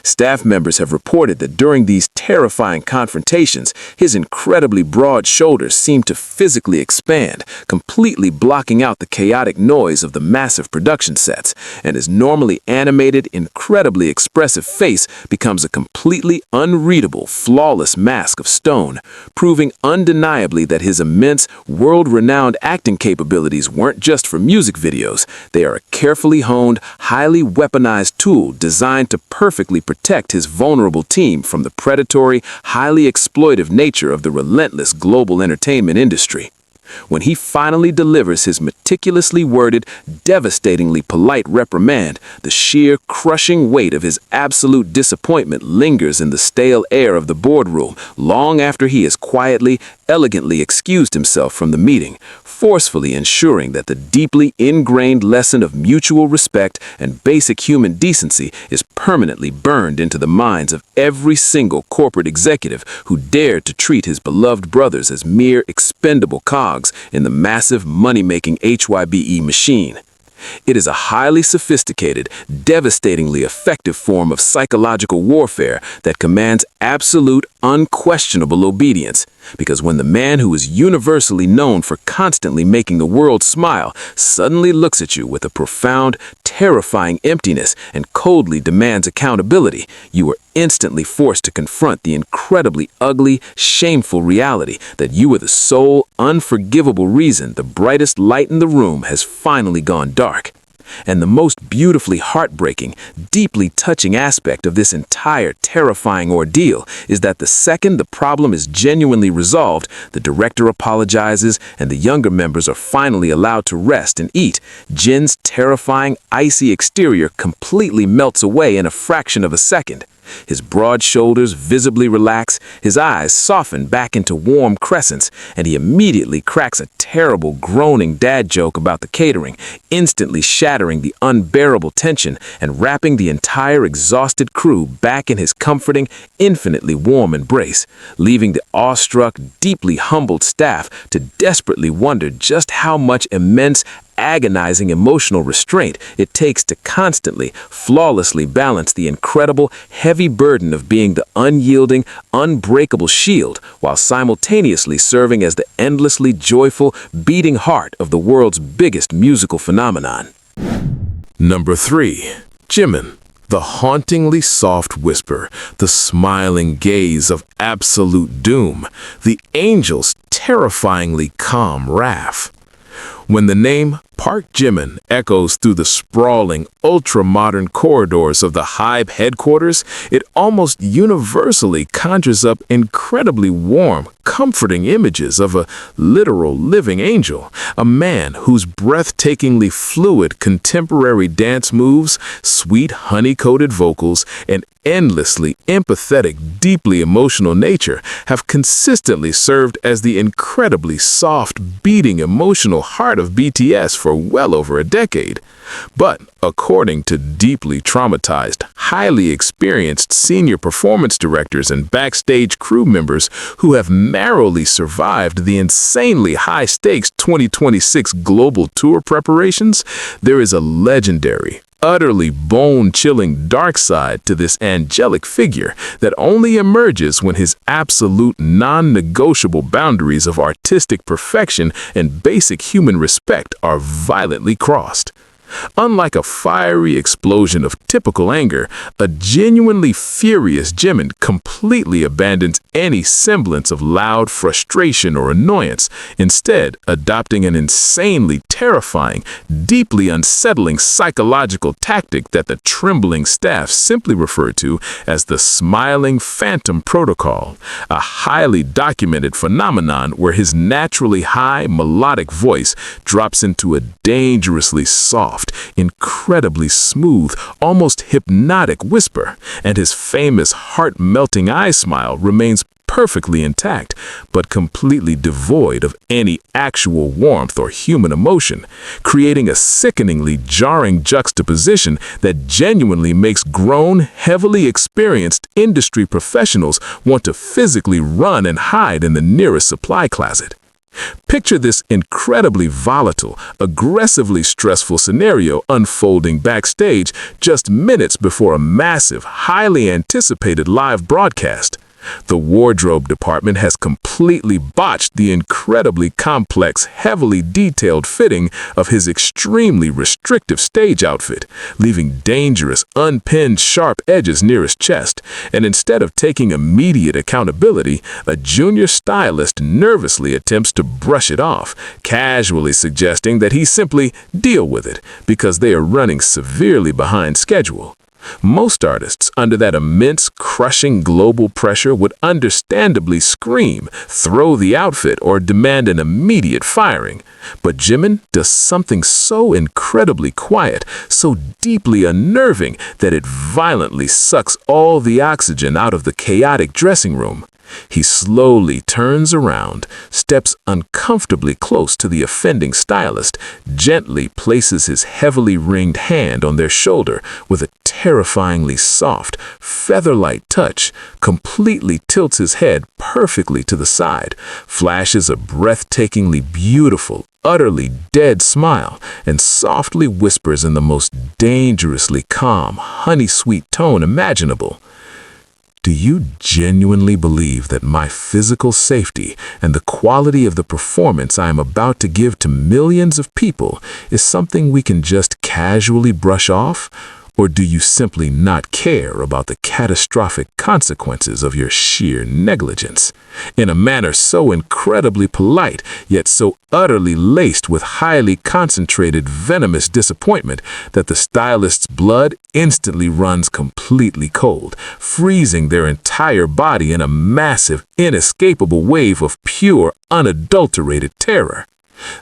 Staff members have reported that during these terrifying confrontations, his incredibly broad shoulders seem to physically expand, completely blocking out the chaotic noise of the massive production sets, and his normally animated, incredibly expressive face becomes a completely unreadable, flawless mask of stone, proving undeniably that his immense, world-renowned acting capabilities weren't just for music videos. They are a carefully honed, highly weaponized tool designed to perfectly protect his vulnerable team from the predatory, highly exploitive nature of the relentless global entertainment industry. When he finally delivers his meticulously worded, devastatingly polite reprimand, the sheer, crushing weight of his absolute disappointment lingers in the stale air of the boardroom long after he has quietly, elegantly excused himself from the meeting, forcefully ensuring that the deeply ingrained lesson of mutual respect and basic human decency is permanently burned into the minds of every single corporate executive who dared to treat his beloved brothers as mere expendable cogs in the massive money-making HYBE machine. It is a highly sophisticated, devastatingly effective form of psychological warfare that commands absolute, unquestionable obedience. Because when the man who is universally known for constantly making the world smile suddenly looks at you with a profound, terrifying emptiness and coldly demands accountability, you are instantly forced to confront the incredibly ugly, shameful reality that you are the sole, unforgivable reason the brightest light in the room has finally gone dark. And the most beautifully heartbreaking, deeply touching aspect of this entire terrifying ordeal is that the second the problem is genuinely resolved, the director apologizes and the younger members are finally allowed to rest and eat, Jin's terrifying, icy exterior completely melts away in a fraction of a second. His broad shoulders visibly relax, his eyes soften back into warm crescents, and he immediately cracks a terrible groaning dad joke about the catering, instantly shattering the unbearable tension and wrapping the entire exhausted crew back in his comforting, infinitely warm embrace, leaving the awestruck, deeply humbled staff to desperately wonder just how much immense, agonizing emotional restraint it takes to constantly, flawlessly balance the incredible, heavy burden of being the unyielding, unbreakable shield while simultaneously serving as the endlessly joyful, beating heart of the world's biggest musical phenomenon. Number 3. Jimin. The hauntingly soft whisper, the smiling gaze of absolute doom, the angel's terrifyingly calm wrath. When the name Park Jimin echoes through the sprawling, ultra-modern corridors of the HYBE headquarters, it almost universally conjures up incredibly warm, comforting images of a literal living angel, a man whose breathtakingly fluid contemporary dance moves, sweet honey-coated vocals, and endlessly empathetic, deeply emotional nature have consistently served as the incredibly soft, beating emotional heart of BTS for well over a decade. But according to deeply traumatized, highly experienced senior performance directors and backstage crew members who have narrowly survived the insanely high-stakes 2026 global tour preparations, there is a legendary, utterly bone-chilling dark side to this angelic figure that only emerges when his absolute non-negotiable boundaries of artistic perfection and basic human respect are violently crossed. Unlike a fiery explosion of typical anger, a genuinely furious Jimin completely abandons any semblance of loud frustration or annoyance, instead adopting an insanely terrifying, deeply unsettling psychological tactic that the trembling staff simply refer to as the smiling phantom protocol, a highly documented phenomenon where his naturally high melodic voice drops into a dangerously soft, incredibly smooth, almost hypnotic whisper, and his famous heart-melting eye smile remains perfectly intact, but completely devoid of any actual warmth or human emotion, creating a sickeningly jarring juxtaposition that genuinely makes grown, heavily experienced industry professionals want to physically run and hide in the nearest supply closet. Picture this incredibly volatile, aggressively stressful scenario unfolding backstage just minutes before a massive, highly anticipated live broadcast. The wardrobe department has completely botched the incredibly complex, heavily detailed fitting of his extremely restrictive stage outfit, leaving dangerous, unpinned sharp edges near his chest, and instead of taking immediate accountability, a junior stylist nervously attempts to brush it off, casually suggesting that he simply deal with it because they are running severely behind schedule. Most artists, under that immense, crushing global pressure, would understandably scream, throw the outfit, or demand an immediate firing. But Jimin does something so incredibly quiet, so deeply unnerving, that it violently sucks all the oxygen out of the chaotic dressing room. He slowly turns around, steps uncomfortably close to the offending stylist, gently places his heavily ringed hand on their shoulder with a terrifyingly soft, feather-light touch, completely tilts his head perfectly to the side, flashes a breathtakingly beautiful, utterly dead smile, and softly whispers in the most dangerously calm, honey-sweet tone imaginable, "Do you genuinely believe that my physical safety and the quality of the performance I am about to give to millions of people is something we can just casually brush off? Or do you simply not care about the catastrophic consequences of your sheer negligence?" In a manner so incredibly polite, yet so utterly laced with highly concentrated venomous disappointment that the stylist's blood instantly runs completely cold, freezing their entire body in a massive, inescapable wave of pure, unadulterated terror.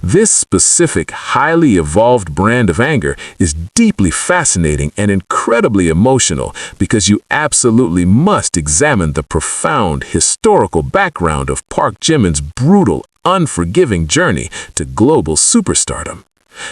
This specific, highly evolved brand of anger is deeply fascinating and incredibly emotional because you absolutely must examine the profound historical background of Park Jimin's brutal, unforgiving journey to global superstardom.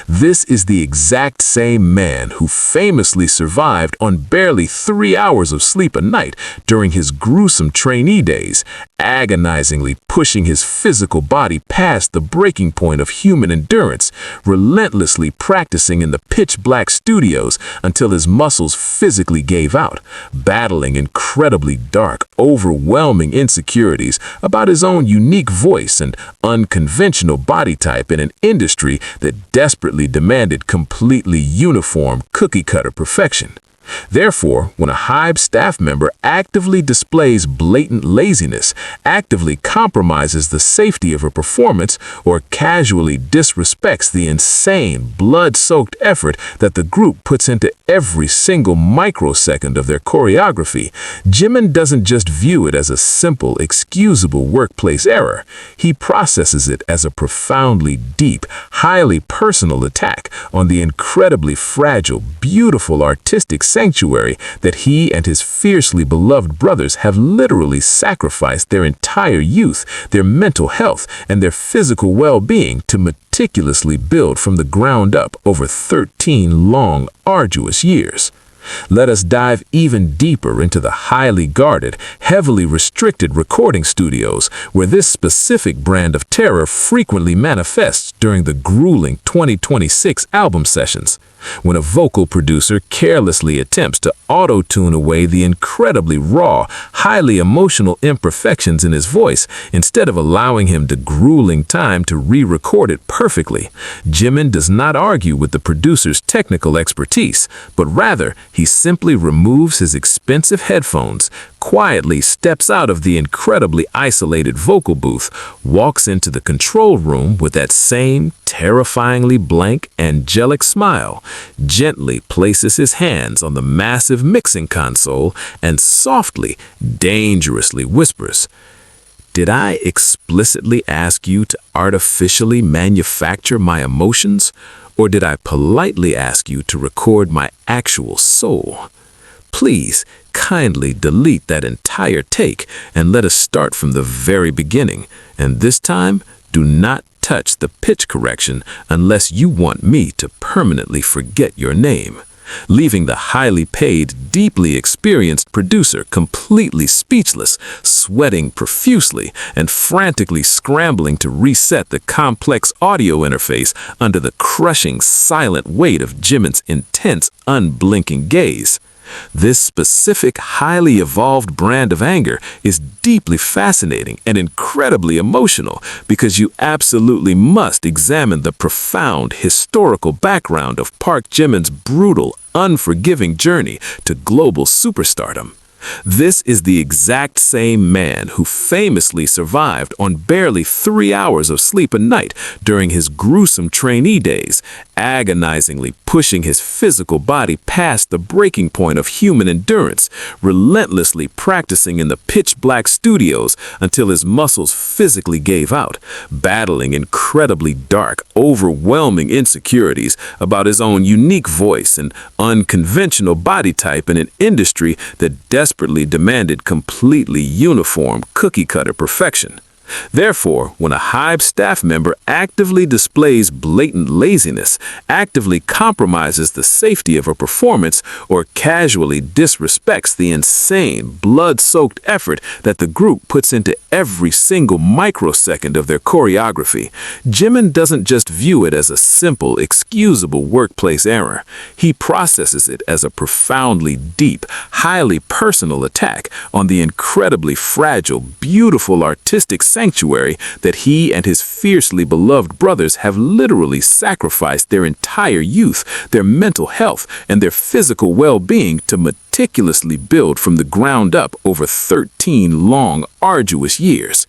This is the exact same man who famously survived on barely 3 hours of sleep a night during his gruesome trainee days, agonizingly pushing his physical body past the breaking point of human endurance, relentlessly practicing in the pitch-black studios until his muscles physically gave out, battling incredibly dark, overwhelming insecurities about his own unique voice and unconventional body type in an industry that desperately demanded completely uniform, cookie-cutter perfection. Therefore, when a HYBE staff member actively displays blatant laziness, actively compromises the safety of a performance, or casually disrespects the insane, blood-soaked effort that the group puts into every single microsecond of their choreography, Jimin doesn't just view it as a simple, excusable workplace error. He processes it as a profoundly deep, highly personal attack on the incredibly fragile, beautiful artistic sanctuary that he and his fiercely beloved brothers have literally sacrificed their entire youth, their mental health, and their physical well-being to meticulously build from the ground up over 13 long, arduous years. Let us dive even deeper into the highly guarded, heavily restricted recording studios where this specific brand of terror frequently manifests during the grueling 2026 album sessions, when a vocal producer carelessly attempts to auto-tune away the incredibly raw, highly emotional imperfections in his voice instead of allowing him the grueling time to re-record it perfectly. Jimin does not argue with the producer's technical expertise, but rather he simply removes his expensive headphones, quietly steps out of the incredibly isolated vocal booth, walks into the control room with that same terrifyingly blank, angelic smile, gently places his hands on the massive mixing console, and softly, dangerously whispers, "Did I explicitly ask you to artificially manufacture my emotions, or did I politely ask you to record my actual soul? Please kindly delete that entire take and let us start from the very beginning, and this time, do not touch the pitch correction unless you want me to permanently forget your name," leaving the highly paid, deeply experienced producer completely speechless, sweating profusely and frantically scrambling to reset the complex audio interface under the crushing, silent weight of Jimin's intense, unblinking gaze. This specific, highly evolved brand of anger is deeply fascinating and incredibly emotional because you absolutely must examine the profound historical background of Park Jimin's brutal, unforgiving journey to global superstardom. This is the exact same man who famously survived on barely 3 hours of sleep a night during his gruesome trainee days, agonizingly pushing his physical body past the breaking point of human endurance, relentlessly practicing in the pitch-black studios until his muscles physically gave out, battling incredibly dark, overwhelming insecurities about his own unique voice and unconventional body type in an industry that desperately demanded completely uniform, cookie-cutter perfection. Therefore, when a HYBE staff member actively displays blatant laziness, actively compromises the safety of a performance, or casually disrespects the insane, blood-soaked effort that the group puts into every single microsecond of their choreography, Jimin doesn't just view it as a simple, excusable workplace error. He processes it as a profoundly deep, highly personal attack on the incredibly fragile, beautiful artistic sanctuary that he and his fiercely beloved brothers have literally sacrificed their entire youth, their mental health, and their physical well-being to meticulously build from the ground up over 13 long, arduous years.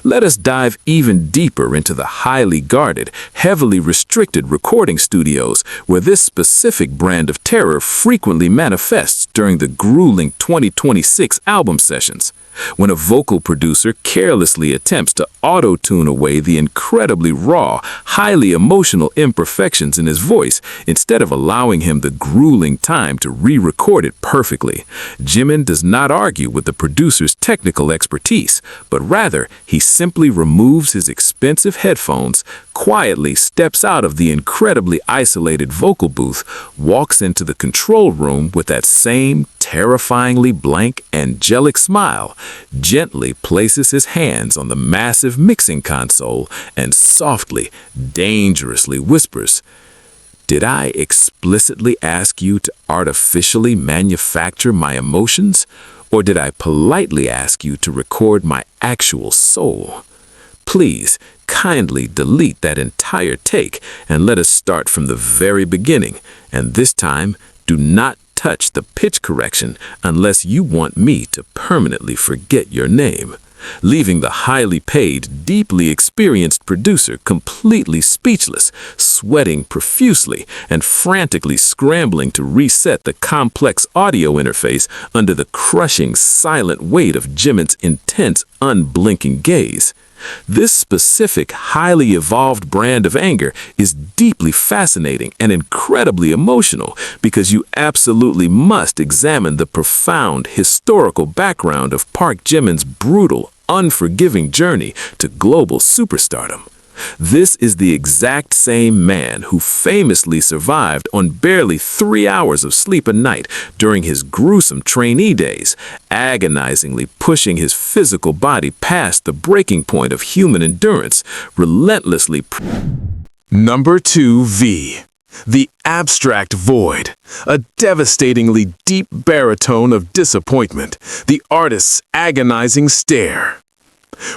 Let us dive even deeper into the highly guarded, heavily restricted recording studios where this specific brand of terror frequently manifests during the grueling 2026 album sessions. When a vocal producer carelessly attempts to auto-tune away the incredibly raw, highly emotional imperfections in his voice instead of allowing him the grueling time to re-record it perfectly, Jimin does not argue with the producer's technical expertise, but rather he simply removes his expensive headphones, quietly steps out of the incredibly isolated vocal booth, walks into the control room with that same terrifyingly blank, angelic smile, gently places his hands on the massive mixing console, and softly, dangerously whispers, "Did I explicitly ask you to artificially manufacture my emotions, or did I politely ask you to record my actual soul? Please kindly delete that entire take and let us start from the very beginning, and this time, do not touch the pitch correction unless you want me to permanently forget your name," leaving the highly paid, deeply experienced producer completely speechless, sweating profusely and frantically scrambling to reset the complex audio interface under the crushing, silent weight of Jimin's intense, unblinking gaze. This specific, highly evolved brand of anger is deeply fascinating and incredibly emotional because you absolutely must examine the profound historical background of Park Jimin's brutal, unforgiving journey to global superstardom. This is the exact same man who famously survived on barely 3 hours of sleep a night during his gruesome trainee days, agonizingly pushing his physical body past the breaking point of human endurance, relentlessly Number 2V. The abstract void, a devastatingly deep baritone of disappointment, the artist's agonizing stare.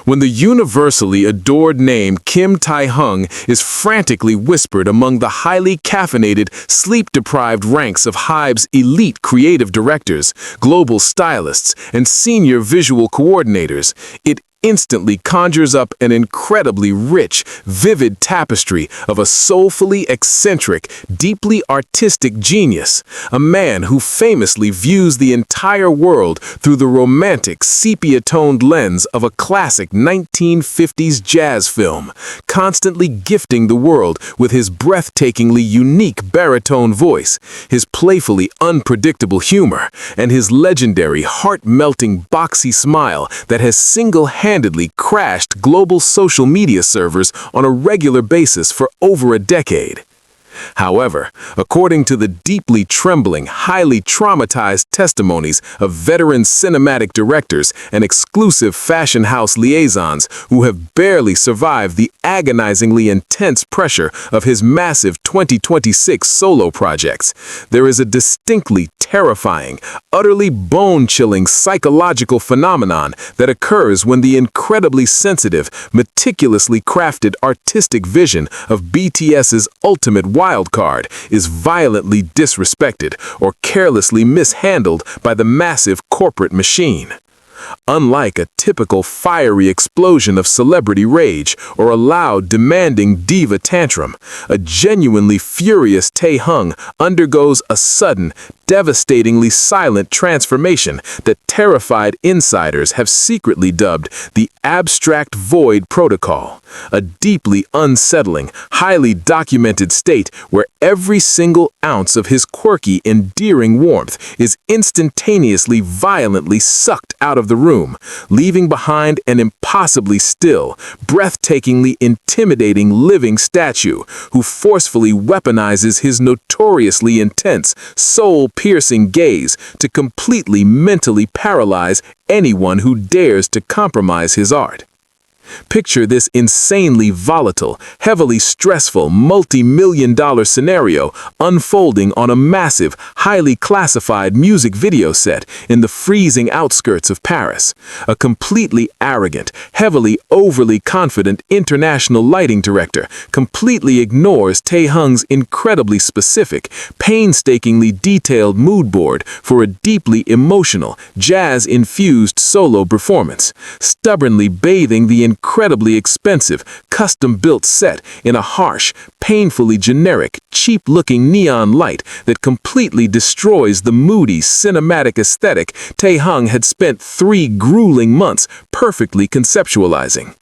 When the universally adored name Kim Tae-hung is frantically whispered among the highly caffeinated, sleep-deprived ranks of HYBE's elite creative directors, global stylists, and senior visual coordinators, it instantly conjures up an incredibly rich, vivid tapestry of a soulfully eccentric, deeply artistic genius, a man who famously views the entire world through the romantic, sepia-toned lens of a classic 1950s jazz film, constantly gifting the world with his breathtakingly unique baritone voice, his playfully unpredictable humor, and his legendary, heart-melting, boxy smile that has single-handedly crashed global social media servers on a regular basis for over a decade. However, according to the deeply trembling, highly traumatized testimonies of veteran cinematic directors and exclusive fashion house liaisons who have barely survived the agonizingly intense pressure of his massive 2026 solo projects, there is a distinctly terrifying, utterly bone-chilling psychological phenomenon that occurs when the incredibly sensitive, meticulously crafted artistic vision of BTS's ultimate wildcard is violently disrespected or carelessly mishandled by the massive corporate machine. Unlike a typical fiery explosion of celebrity rage or a loud, demanding diva tantrum, a genuinely furious Tae-hung undergoes a sudden, devastatingly silent transformation that terrified insiders have secretly dubbed the abstract void protocol, a deeply unsettling, highly documented state where every single ounce of his quirky, endearing warmth is instantaneously violently sucked out of the room, leaving behind an impossibly still, breathtakingly intimidating living statue who forcefully weaponizes his notoriously intense, soul-piercing gaze to completely mentally paralyze anyone who dares to compromise his art. Picture this insanely volatile, heavily stressful, multi-million-dollar scenario unfolding on a massive, highly classified music video set in the freezing outskirts of Paris. A completely arrogant, heavily overly confident international lighting director completely ignores Tae-hung's incredibly specific, painstakingly detailed mood board for a deeply emotional, jazz-infused solo performance, stubbornly bathing the incredibly expensive, custom-built set in a harsh, painfully generic, cheap-looking neon light that completely destroys the moody, cinematic aesthetic Tae-hung had spent 3 grueling months perfectly conceptualizing.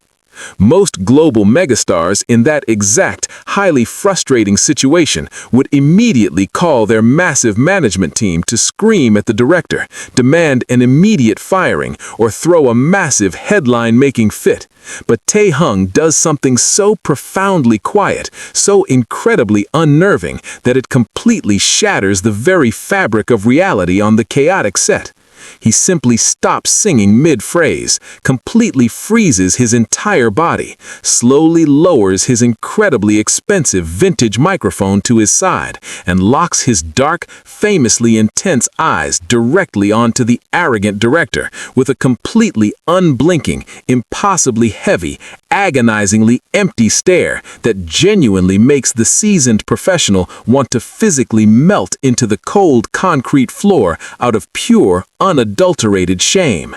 Most global megastars in that exact, highly frustrating situation would immediately call their massive management team to scream at the director, demand an immediate firing, or throw a massive headline-making fit. But Tae-hung does something so profoundly quiet, so incredibly unnerving, that it completely shatters the very fabric of reality on the chaotic set. He simply stops singing mid-phrase, completely freezes his entire body, slowly lowers his incredibly expensive vintage microphone to his side, and locks his dark, famously intense eyes directly onto the arrogant director with a completely unblinking, impossibly heavy, agonizingly empty stare that genuinely makes the seasoned professional want to physically melt into the cold concrete floor out of pure, unadulterated shame.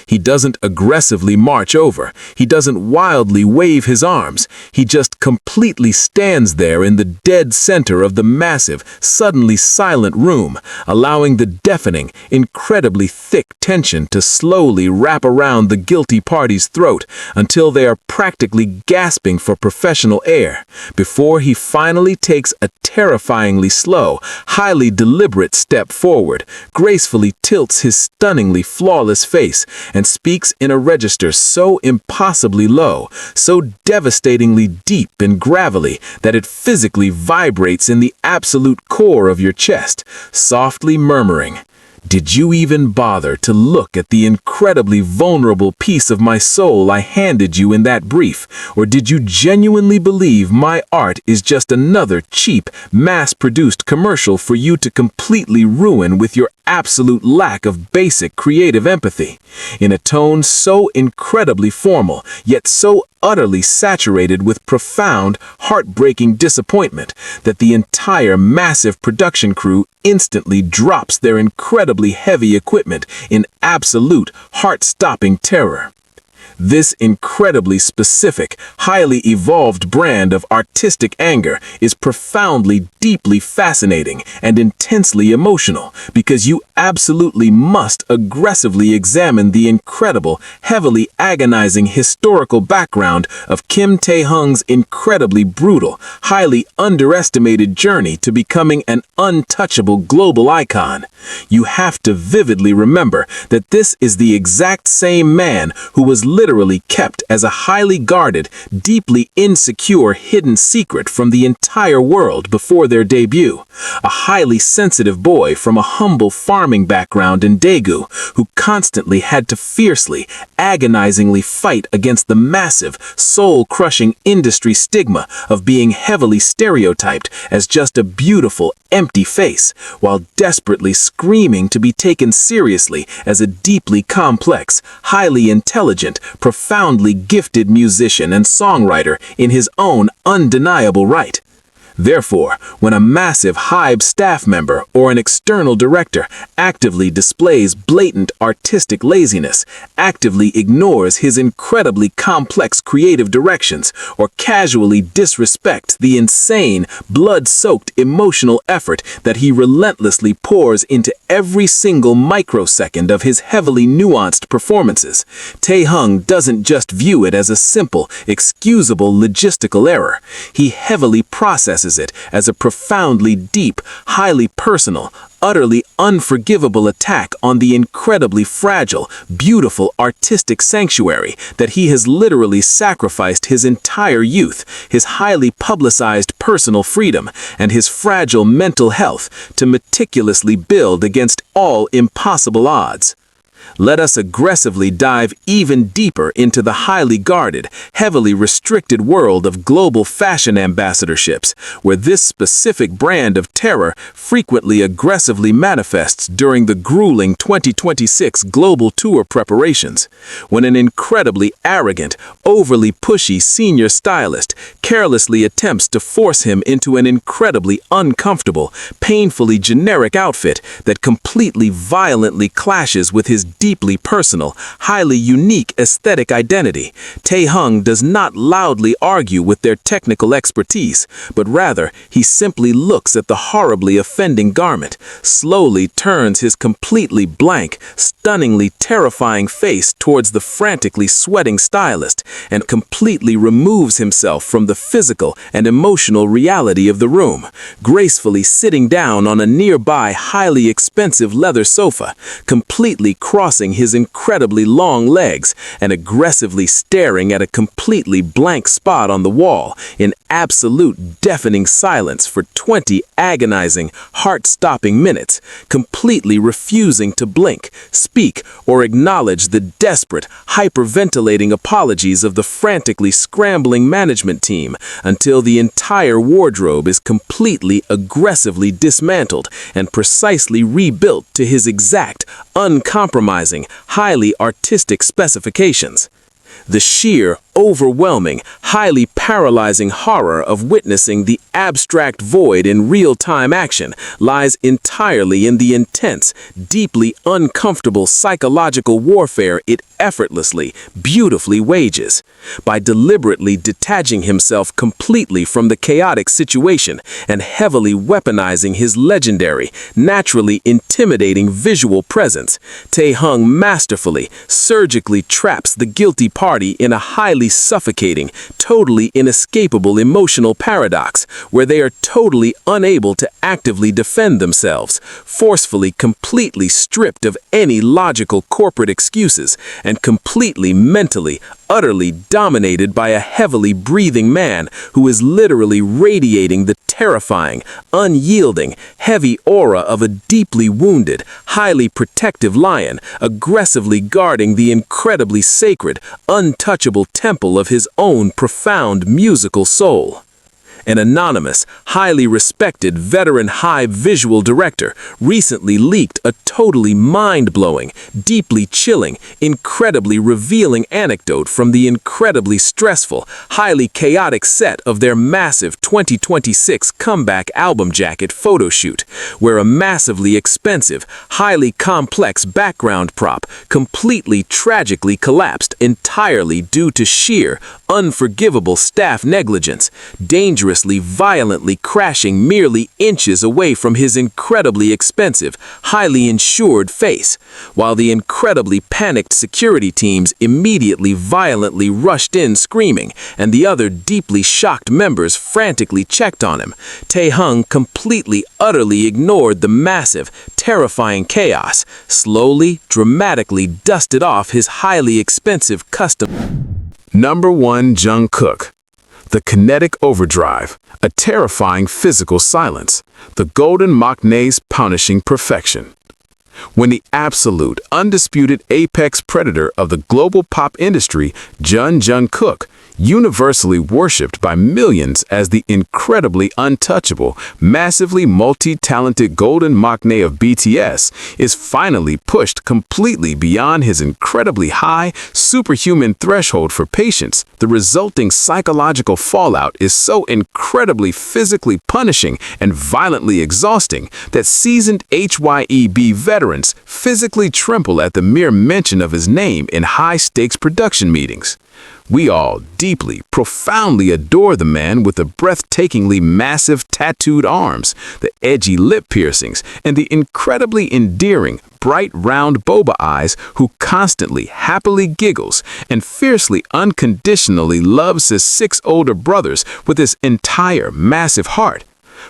He doesn't aggressively march over. He doesn't wildly wave his arms. He just completely stands there in the dead center of the massive, suddenly silent room, allowing the deafening, incredibly thick tension to slowly wrap around the guilty party's throat until they are practically gasping for professional air, before he finally takes a terrifyingly slow, highly deliberate step forward, gracefully tilts his stunningly flawless face, and speaks in a register so impossibly low, so devastatingly deep and gravelly that it physically vibrates in the absolute core of your chest, softly murmuring, Did you even bother to look at the incredibly vulnerable piece of my soul I handed you in that brief? Or did you genuinely believe my art is just another cheap, mass-produced commercial for you to completely ruin with your absolute lack of basic creative empathy? In a tone so incredibly formal, yet so utterly saturated with profound, heartbreaking disappointment that the entire massive production crew instantly drops their incredibly heavy equipment in absolute, heart-stopping terror. This incredibly specific, highly evolved brand of artistic anger is profoundly, deeply fascinating and intensely emotional because you absolutely must aggressively examine the incredible, heavily agonizing historical background of Kim Tae-hung's incredibly brutal, highly underestimated journey to becoming an untouchable global icon. You have to vividly remember that this is the exact same man who was literally kept as a highly guarded, deeply insecure hidden secret from the entire world before their debut. A highly sensitive boy from a humble farming background in Daegu who constantly had to fiercely, agonizingly fight against the massive, soul-crushing industry stigma of being heavily stereotyped as just a beautiful, empty face, while desperately screaming to be taken seriously as a deeply complex, highly intelligent, profoundly gifted musician and songwriter in his own undeniable right. Therefore, when a massive HYBE staff member or an external director actively displays blatant artistic laziness, actively ignores his incredibly complex creative directions, or casually disrespects the insane, blood-soaked emotional effort that he relentlessly pours into every single microsecond of his heavily nuanced performances, Tae-hung doesn't just view it as a simple, excusable logistical error. He heavily processes it as a profoundly deep, highly personal, utterly unforgivable attack on the incredibly fragile, beautiful artistic sanctuary that he has literally sacrificed his entire youth, his highly publicized personal freedom, and his fragile mental health to meticulously build against all impossible odds. Let us aggressively dive even deeper into the highly guarded, heavily restricted world of global fashion ambassadorships, where this specific brand of terror frequently aggressively manifests during the grueling 2026 global tour preparations, when an incredibly arrogant, overly pushy senior stylist carelessly attempts to force him into an incredibly uncomfortable, painfully generic outfit that completely violently clashes with his deeply personal, highly unique aesthetic identity. Tae-hung does not loudly argue with their technical expertise, but rather he simply looks at the horribly offending garment, slowly turns his completely blank, stunningly terrifying face towards the frantically sweating stylist, and completely removes himself from the physical and emotional reality of the room, gracefully sitting down on a nearby highly expensive leather sofa, completely crossing his incredibly long legs and aggressively staring at a completely blank spot on the wall in absolute deafening silence for 20 agonizing, heart-stopping minutes, completely refusing to blink, speak, or acknowledge the desperate, hyperventilating apologies of the frantically scrambling management team until the entire wardrobe is completely aggressively dismantled and precisely rebuilt to his exact, uncompromising, highly artistic specifications. The sheer, overwhelming, highly paralyzing horror of witnessing the abstract void in real-time action lies entirely in the intense, deeply uncomfortable psychological warfare it effortlessly, beautifully wages. By deliberately detaching himself completely from the chaotic situation and heavily weaponizing his legendary, naturally intimidating visual presence, Tae-hung masterfully, surgically traps the guilty party in a highly suffocating, totally inescapable emotional paradox where they are totally unable to actively defend themselves, forcefully completely stripped of any logical corporate excuses, and completely mentally, utterly dominated by a heavily breathing man who is literally radiating the terrifying, unyielding, heavy aura of a deeply wounded, highly protective lion, aggressively guarding the incredibly sacred, untouchable temple of his own profound musical soul. An anonymous, highly respected veteran HYBE visual director recently leaked a totally mind-blowing, deeply chilling, incredibly revealing anecdote from the incredibly stressful, highly chaotic set of their massive 2026 comeback album jacket photo shoot, where a massively expensive, highly complex background prop completely tragically collapsed entirely due to sheer, unforgivable staff negligence, dangerously violently crashing merely inches away from his incredibly expensive, highly insured face, while the incredibly panicked security teams immediately violently rushed in screaming, and the other deeply shocked members frantically checked on him. Taehyung completely, utterly ignored the massive, terrifying chaos, slowly, dramatically dusted off his highly expensive custom. Number 1. Jungkook. The kinetic overdrive, a terrifying physical silence, the golden maknae's punishing perfection. When the absolute, undisputed apex predator of the global pop industry, Jungkook, universally worshipped by millions as the incredibly untouchable, massively multi-talented golden maknae of BTS, is finally pushed completely beyond his incredibly high, superhuman threshold for patience. The resulting psychological fallout is so incredibly physically punishing and violently exhausting that seasoned HYBE veterans physically tremble at the mere mention of his name in high-stakes production meetings. We all deeply, profoundly adore the man with the breathtakingly massive tattooed arms, the edgy lip piercings, and the incredibly endearing, bright round boba eyes who constantly, happily giggles and fiercely, unconditionally loves his 6 older brothers with his entire massive heart.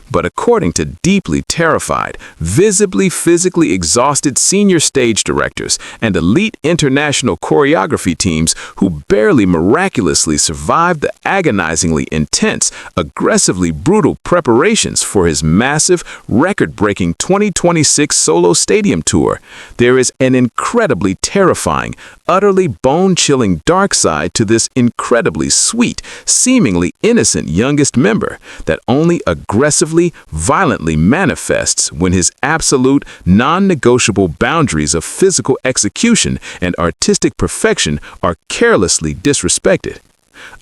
But according to deeply terrified, visibly physically exhausted senior stage directors and elite international choreography teams who barely miraculously survived the agonizingly intense, aggressively brutal preparations for his massive, record-breaking 2026 solo stadium tour, there is an incredibly terrifying, utterly bone-chilling dark side to this incredibly sweet, seemingly innocent youngest member that only aggressively, violently manifests when his absolute, non-negotiable boundaries of physical execution and artistic perfection are carelessly disrespected.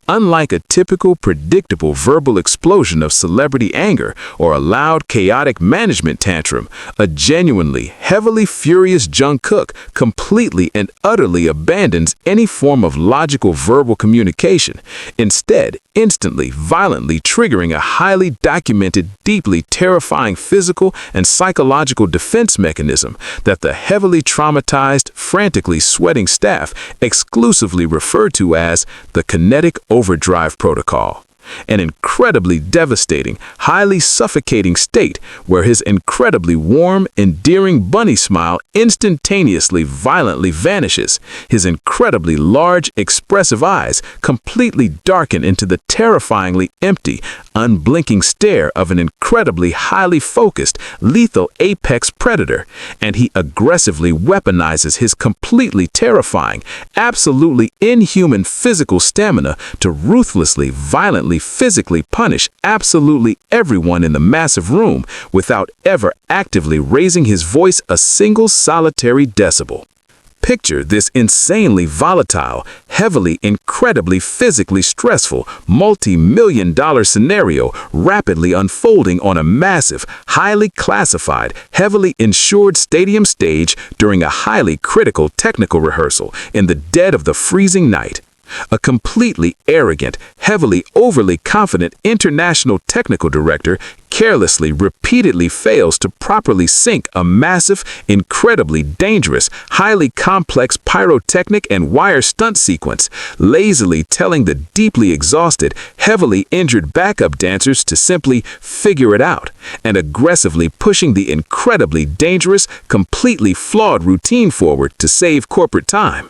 Unlike a typical, predictable verbal explosion of celebrity anger or a loud, chaotic management tantrum, a genuinely, heavily furious Jungkook completely and utterly abandons any form of logical verbal communication, instead instantly, violently triggering a highly documented, deeply terrifying physical and psychological defense mechanism that the heavily traumatized, frantically sweating staff exclusively refer to as the kinetic overdrive protocol. An incredibly devastating, highly suffocating state where his incredibly warm, endearing bunny smile instantaneously violently vanishes, his incredibly large, expressive eyes completely darken into the terrifyingly empty, unblinking stare of an incredibly highly focused, lethal apex predator, and he aggressively weaponizes his completely terrifying, absolutely inhuman physical stamina to ruthlessly, violently, physically punish absolutely everyone in the massive room without ever actively raising his voice a single solitary decibel. Picture this insanely volatile, heavily, incredibly physically stressful, multi-million-dollar scenario rapidly unfolding on a massive, highly classified, heavily insured stadium stage during a highly critical technical rehearsal in the dead of the freezing night. A completely arrogant, heavily overly confident international technical director carelessly, repeatedly fails to properly sync a massive, incredibly dangerous, highly complex pyrotechnic and wire stunt sequence, lazily telling the deeply exhausted, heavily injured backup dancers to simply figure it out, and aggressively pushing the incredibly dangerous, completely flawed routine forward to save corporate time.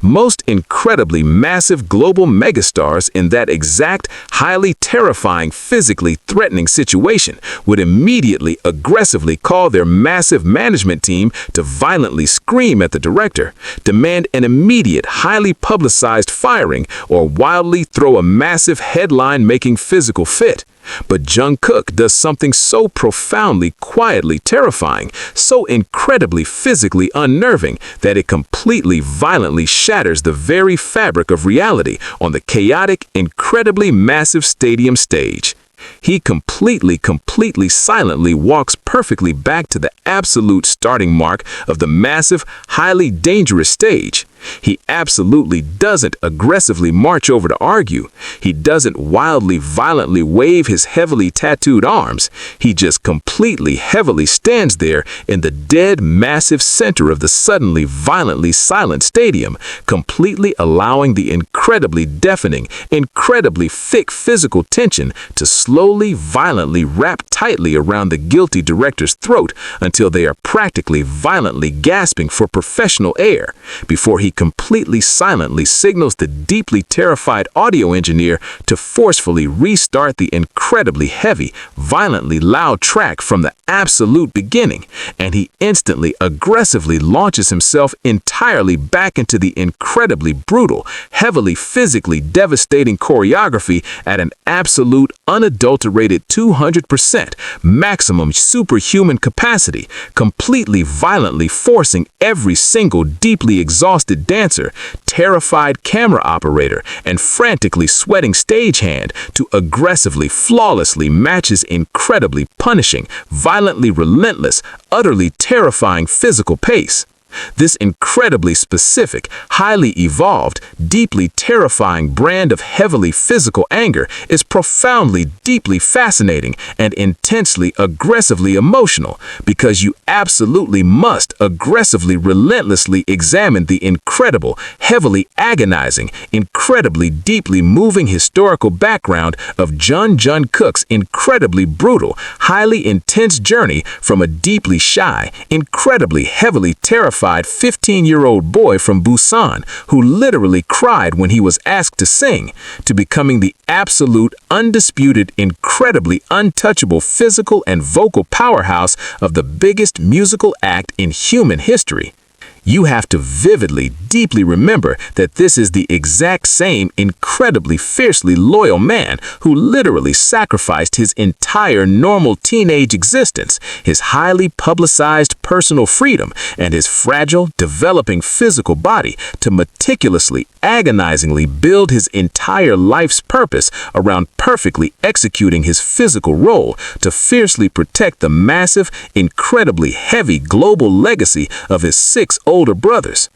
Most incredibly massive global megastars in that exact, highly terrifying, physically threatening situation would immediately aggressively call their massive management team to violently scream at the director, demand an immediate, highly publicized firing, or wildly throw a massive headline-making physical fit. But Jungkook does something so profoundly, quietly terrifying, so incredibly physically unnerving that it completely violently shatters the very fabric of reality on the chaotic, incredibly massive stadium stage. He completely silently walks perfectly back to the absolute starting mark of the massive, highly dangerous stage. He absolutely doesn't aggressively march over to argue. He doesn't wildly, violently wave his heavily tattooed arms. He just completely, heavily stands there in the dead, massive center of the suddenly, violently silent stadium, completely allowing the incredibly deafening, incredibly thick physical tension to slowly, violently wrap tightly around the guilty director's throat until they are practically violently gasping for professional air, before he completely silently signals the deeply terrified audio engineer to forcefully restart the incredibly heavy, violently loud track from the absolute beginning, and he instantly aggressively launches himself entirely back into the incredibly brutal, heavily physically devastating choreography at an absolute, unadulterated 200% maximum superhuman capacity, completely violently forcing every single deeply exhausted dancer, terrified camera operator, and frantically sweating stagehand to aggressively, flawlessly match his incredibly punishing, violently relentless, utterly terrifying physical pace. This incredibly specific, highly evolved, deeply terrifying brand of heavily physical anger is profoundly, deeply fascinating and intensely, aggressively emotional, because you absolutely must aggressively, relentlessly examine the incredible, heavily agonizing, incredibly deeply moving historical background of Jungkook's incredibly brutal, highly intense journey from a deeply shy, incredibly heavily terrified 15-year-old boy from Busan who literally cried when he was asked to sing, to becoming the absolute, undisputed, incredibly untouchable physical and vocal powerhouse of the biggest musical act in human history. You have to vividly, deeply remember that this is the exact same incredibly fiercely loyal man who literally sacrificed his entire normal teenage existence, his highly publicized personal freedom, and his fragile, developing physical body to meticulously, agonizingly build his entire life's purpose around perfectly executing his physical role to fiercely protect the massive, incredibly heavy global legacy of his 6 older brothers.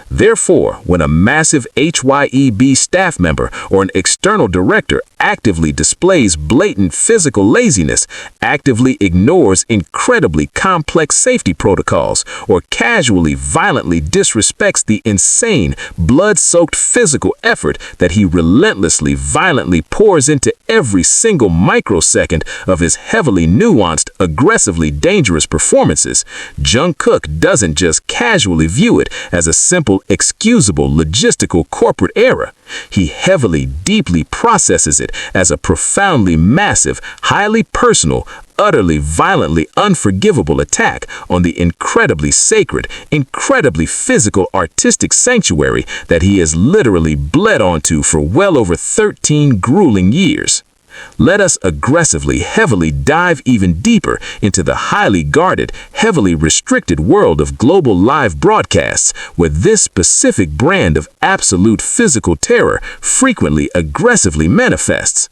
Therefore, when a massive HYBE staff member or an external director actively displays blatant physical laziness, actively ignores incredibly complex safety protocols, or casually, violently disrespects the insane, blood-soaked physical effort that he relentlessly, violently pours into every single microsecond of his heavily nuanced, aggressively dangerous performances, Jungkook doesn't just casually view it as a simple, excusable, logistical corporate error. He heavily, deeply processes it as a profoundly massive, highly personal, utterly, violently unforgivable attack on the incredibly sacred, incredibly physical artistic sanctuary that he has literally bled onto for well over 13 grueling years. Let us aggressively, heavily dive even deeper into the highly guarded, heavily restricted world of global live broadcasts, where this specific brand of absolute physical terror frequently aggressively manifests.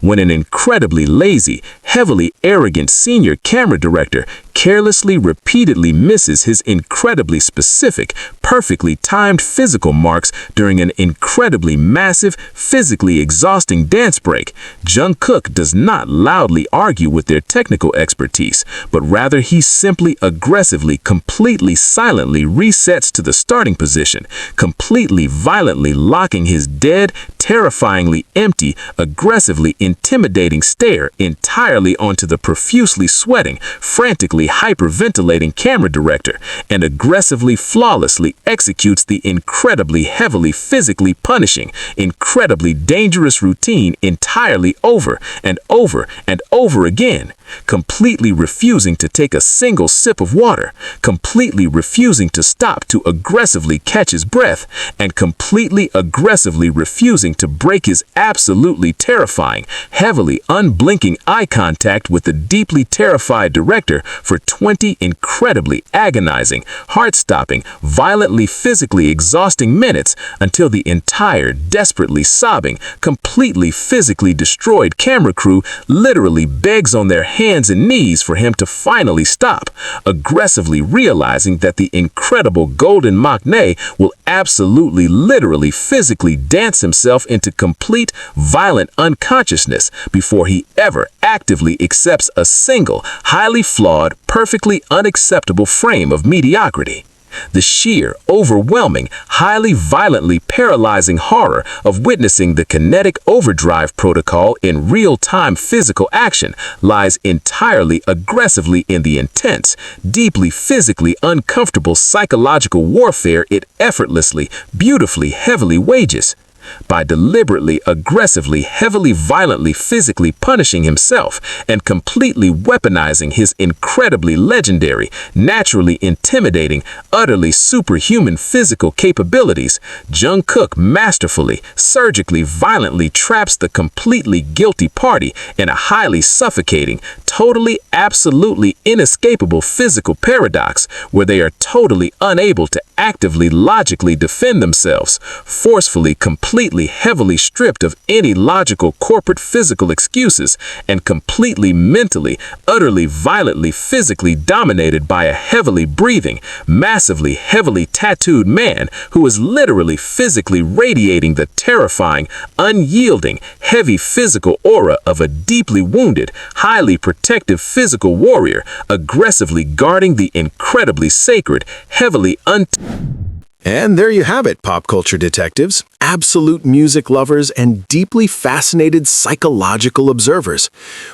When an incredibly lazy, heavily arrogant senior camera director carelessly, repeatedly misses his incredibly specific, perfectly timed physical marks during an incredibly massive, physically exhausting dance break, Jungkook does not loudly argue with their technical expertise, but rather he simply aggressively, completely silently resets to the starting position, completely violently locking his dead, terrifyingly empty, aggressively intimidating stare entirely onto the profusely sweating, frantically hyperventilating camera director, and aggressively, flawlessly successfully executes the incredibly heavily physically punishing, incredibly dangerous routine entirely over and over and over again, completely refusing to take a single sip of water, completely refusing to stop to aggressively catch his breath, and completely aggressively refusing to break his absolutely terrifying, heavily unblinking eye contact with the deeply terrified director for 20 incredibly agonizing, heart-stopping, violently physically exhausting minutes until the entire desperately sobbing, completely physically destroyed camera crew literally begs on their hands and knees for him to finally stop, aggressively realizing that the incredible golden maknae will absolutely literally physically dance himself into complete violent unconsciousness before he ever actively accepts a single, highly flawed, perfectly unacceptable frame of mediocrity. The sheer, overwhelming, highly violently paralyzing horror of witnessing the kinetic overdrive protocol in real-time physical action lies entirely aggressively in the intense, deeply physically uncomfortable psychological warfare it effortlessly, beautifully, heavily wages. By deliberately, aggressively, heavily, violently, physically punishing himself and completely weaponizing his incredibly legendary, naturally intimidating, utterly superhuman physical capabilities, Jungkook masterfully, surgically, violently traps the completely guilty party in a highly suffocating, totally, absolutely inescapable physical paradox where they are totally unable to actively, logically defend themselves, forcefully, completely, heavily stripped of any logical corporate physical excuses, and completely mentally, utterly, violently, physically dominated by a heavily breathing, massively, heavily tattooed man who is literally physically radiating the terrifying, unyielding, heavy physical aura of a deeply wounded, highly protective physical warrior, aggressively guarding the incredibly sacred, heavily And there you have it, pop culture detectives, absolute music lovers, and deeply fascinated psychological observers.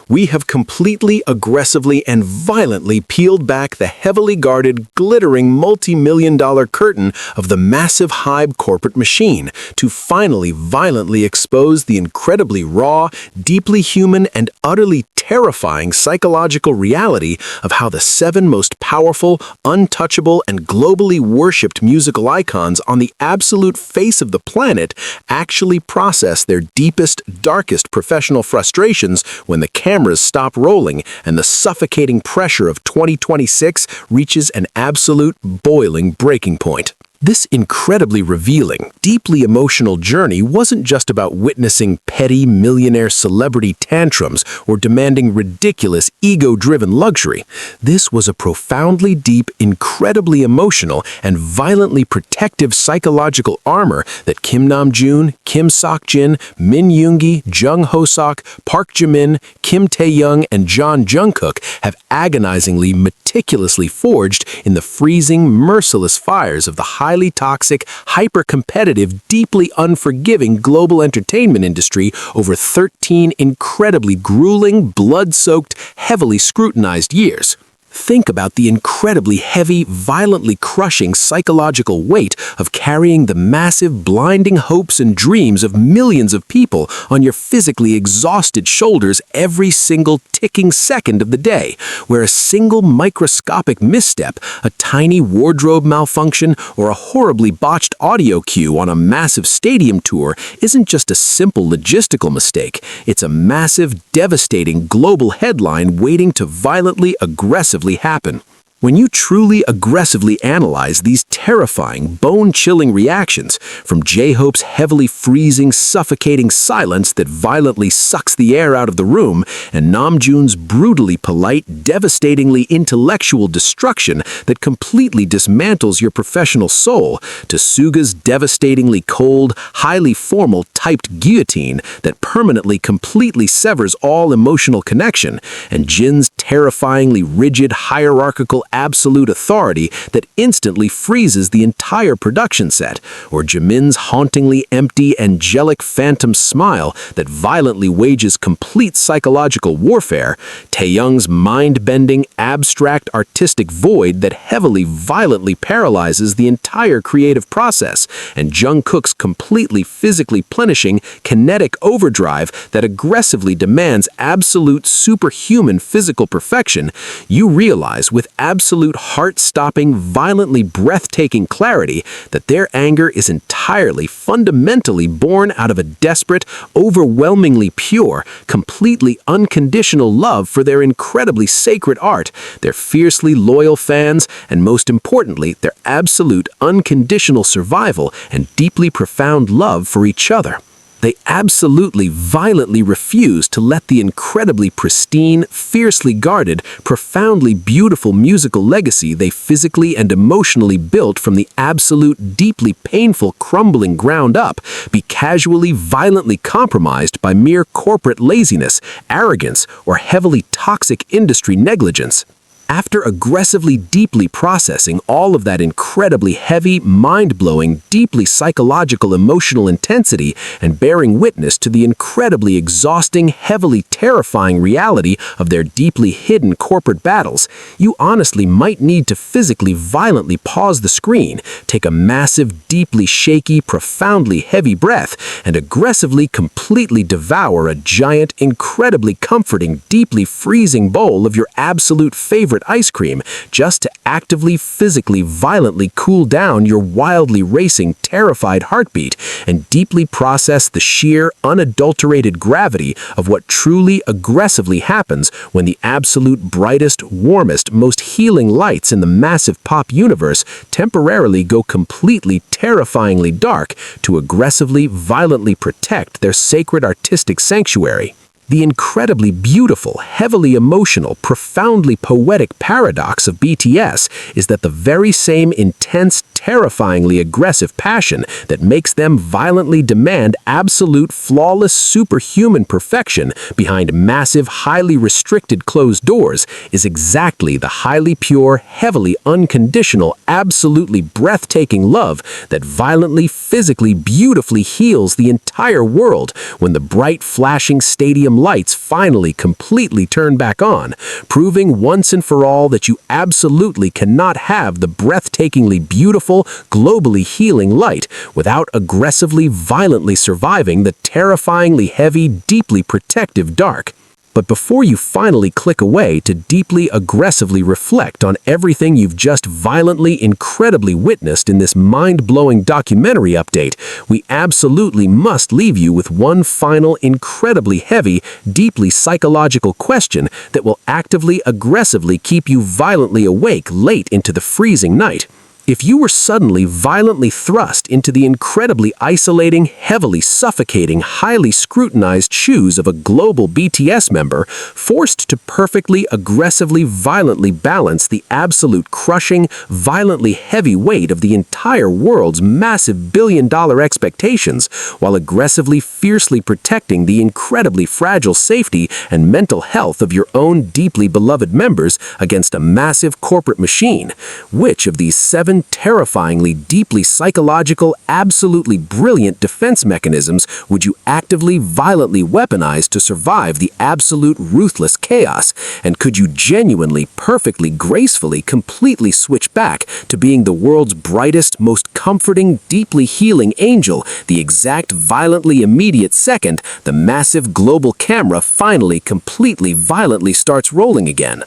We have completely, aggressively, and violently peeled back the heavily guarded, glittering multi-million-dollar curtain of the massive HYBE corporate machine to finally violently expose the incredibly raw, deeply human, and utterly terrifying psychological reality of how the 7 most powerful, untouchable, and globally worshipped musical icons on the absolute face of the planet actually process their deepest, darkest professional frustrations when the cameras stop rolling and the suffocating pressure of 2026 reaches an absolute boiling breaking point. This incredibly revealing, deeply emotional journey wasn't just about witnessing petty millionaire celebrity tantrums or demanding ridiculous ego-driven luxury. This was a profoundly deep, incredibly emotional, and violently protective psychological armor that Kim Namjoon, Kim Seokjin, Min Yoongi, Jung Hoseok, Park Jimin, Kim Taeyoung, and Jeon Jungkook have agonizingly, meticulously forged in the freezing, merciless fires of the highly toxic, hyper-competitive, deeply unforgiving global entertainment industry over 13 incredibly grueling, blood-soaked, heavily scrutinized years. Think about the incredibly heavy, violently crushing psychological weight of carrying the massive, blinding hopes and dreams of millions of people on your physically exhausted shoulders every single ticking second of the day, where a single microscopic misstep, a tiny wardrobe malfunction, or a horribly botched audio cue on a massive stadium tour isn't just a simple logistical mistake. It's a massive, devastating global headline waiting to violently, aggressively happen. When you truly aggressively analyze these terrifying, bone-chilling reactions, from J-Hope's heavily freezing, suffocating silence that violently sucks the air out of the room, and Namjoon's brutally polite, devastatingly intellectual destruction that completely dismantles your professional soul, to Suga's devastatingly cold, highly formal, typed guillotine that permanently, completely severs all emotional connection, and Jin's terrifyingly rigid, hierarchical absolute authority that instantly freezes the entire production set, or Jimin's hauntingly empty, angelic phantom smile that violently wages complete psychological warfare, Taehyung's mind-bending, abstract artistic void that heavily, violently paralyzes the entire creative process, and Jungkook's completely physically plenishing kinetic overdrive that aggressively demands absolute superhuman physical perfection, you realize with absolute heart-stopping, violently breathtaking clarity that their anger is entirely, fundamentally born out of a desperate, overwhelmingly pure, completely unconditional love for their incredibly sacred art, their fiercely loyal fans, and most importantly, their absolute unconditional survival and deeply profound love for each other. They absolutely, violently refuse to let the incredibly pristine, fiercely guarded, profoundly beautiful musical legacy they physically and emotionally built from the absolute, deeply painful, crumbling ground up be casually, violently compromised by mere corporate laziness, arrogance, or heavily toxic industry negligence. After aggressively, deeply processing all of that incredibly heavy, mind-blowing, deeply psychological emotional intensity and bearing witness to the incredibly exhausting, heavily terrifying reality of their deeply hidden corporate battles, you honestly might need to physically violently pause the screen, take a massive, deeply shaky, profoundly heavy breath, and aggressively, completely devour a giant, incredibly comforting, deeply freezing bowl of your absolute favorite ice cream just to actively, physically, violently cool down your wildly racing, terrified heartbeat and deeply process the sheer, unadulterated gravity of what truly aggressively happens when the absolute brightest, warmest, most healing lights in the massive pop universe temporarily go completely, terrifyingly dark to aggressively, violently protect their sacred artistic sanctuary. The incredibly beautiful, heavily emotional, profoundly poetic paradox of BTS is that the very same intense, terrifyingly aggressive passion that makes them violently demand absolute, flawless, superhuman perfection behind massive, highly restricted closed doors is exactly the highly pure, heavily unconditional, absolutely breathtaking love that violently, physically, beautifully heals the entire world when the bright, flashing stadium lights finally completely turn back on, proving once and for all that you absolutely cannot have the breathtakingly beautiful, globally healing light without aggressively, violently surviving the terrifyingly heavy, deeply protective dark. But before you finally click away to deeply, aggressively reflect on everything you've just violently, incredibly witnessed in this mind-blowing documentary update, we absolutely must leave you with one final, incredibly heavy, deeply psychological question that will actively, aggressively keep you violently awake late into the freezing night. If you were suddenly violently thrust into the incredibly isolating, heavily suffocating, highly scrutinized shoes of a global BTS member, forced to perfectly, aggressively, violently balance the absolute crushing, violently heavy weight of the entire world's massive billion-dollar expectations, while aggressively, fiercely protecting the incredibly fragile safety and mental health of your own deeply beloved members against a massive corporate machine, which of these 7 terrifyingly, deeply psychological, absolutely brilliant defense mechanisms would you actively, violently weaponize to survive the absolute ruthless chaos? And could you genuinely, perfectly, gracefully, completely switch back to being the world's brightest, most comforting, deeply healing angel the exact, violently immediate second the massive global camera finally, completely, violently starts rolling again?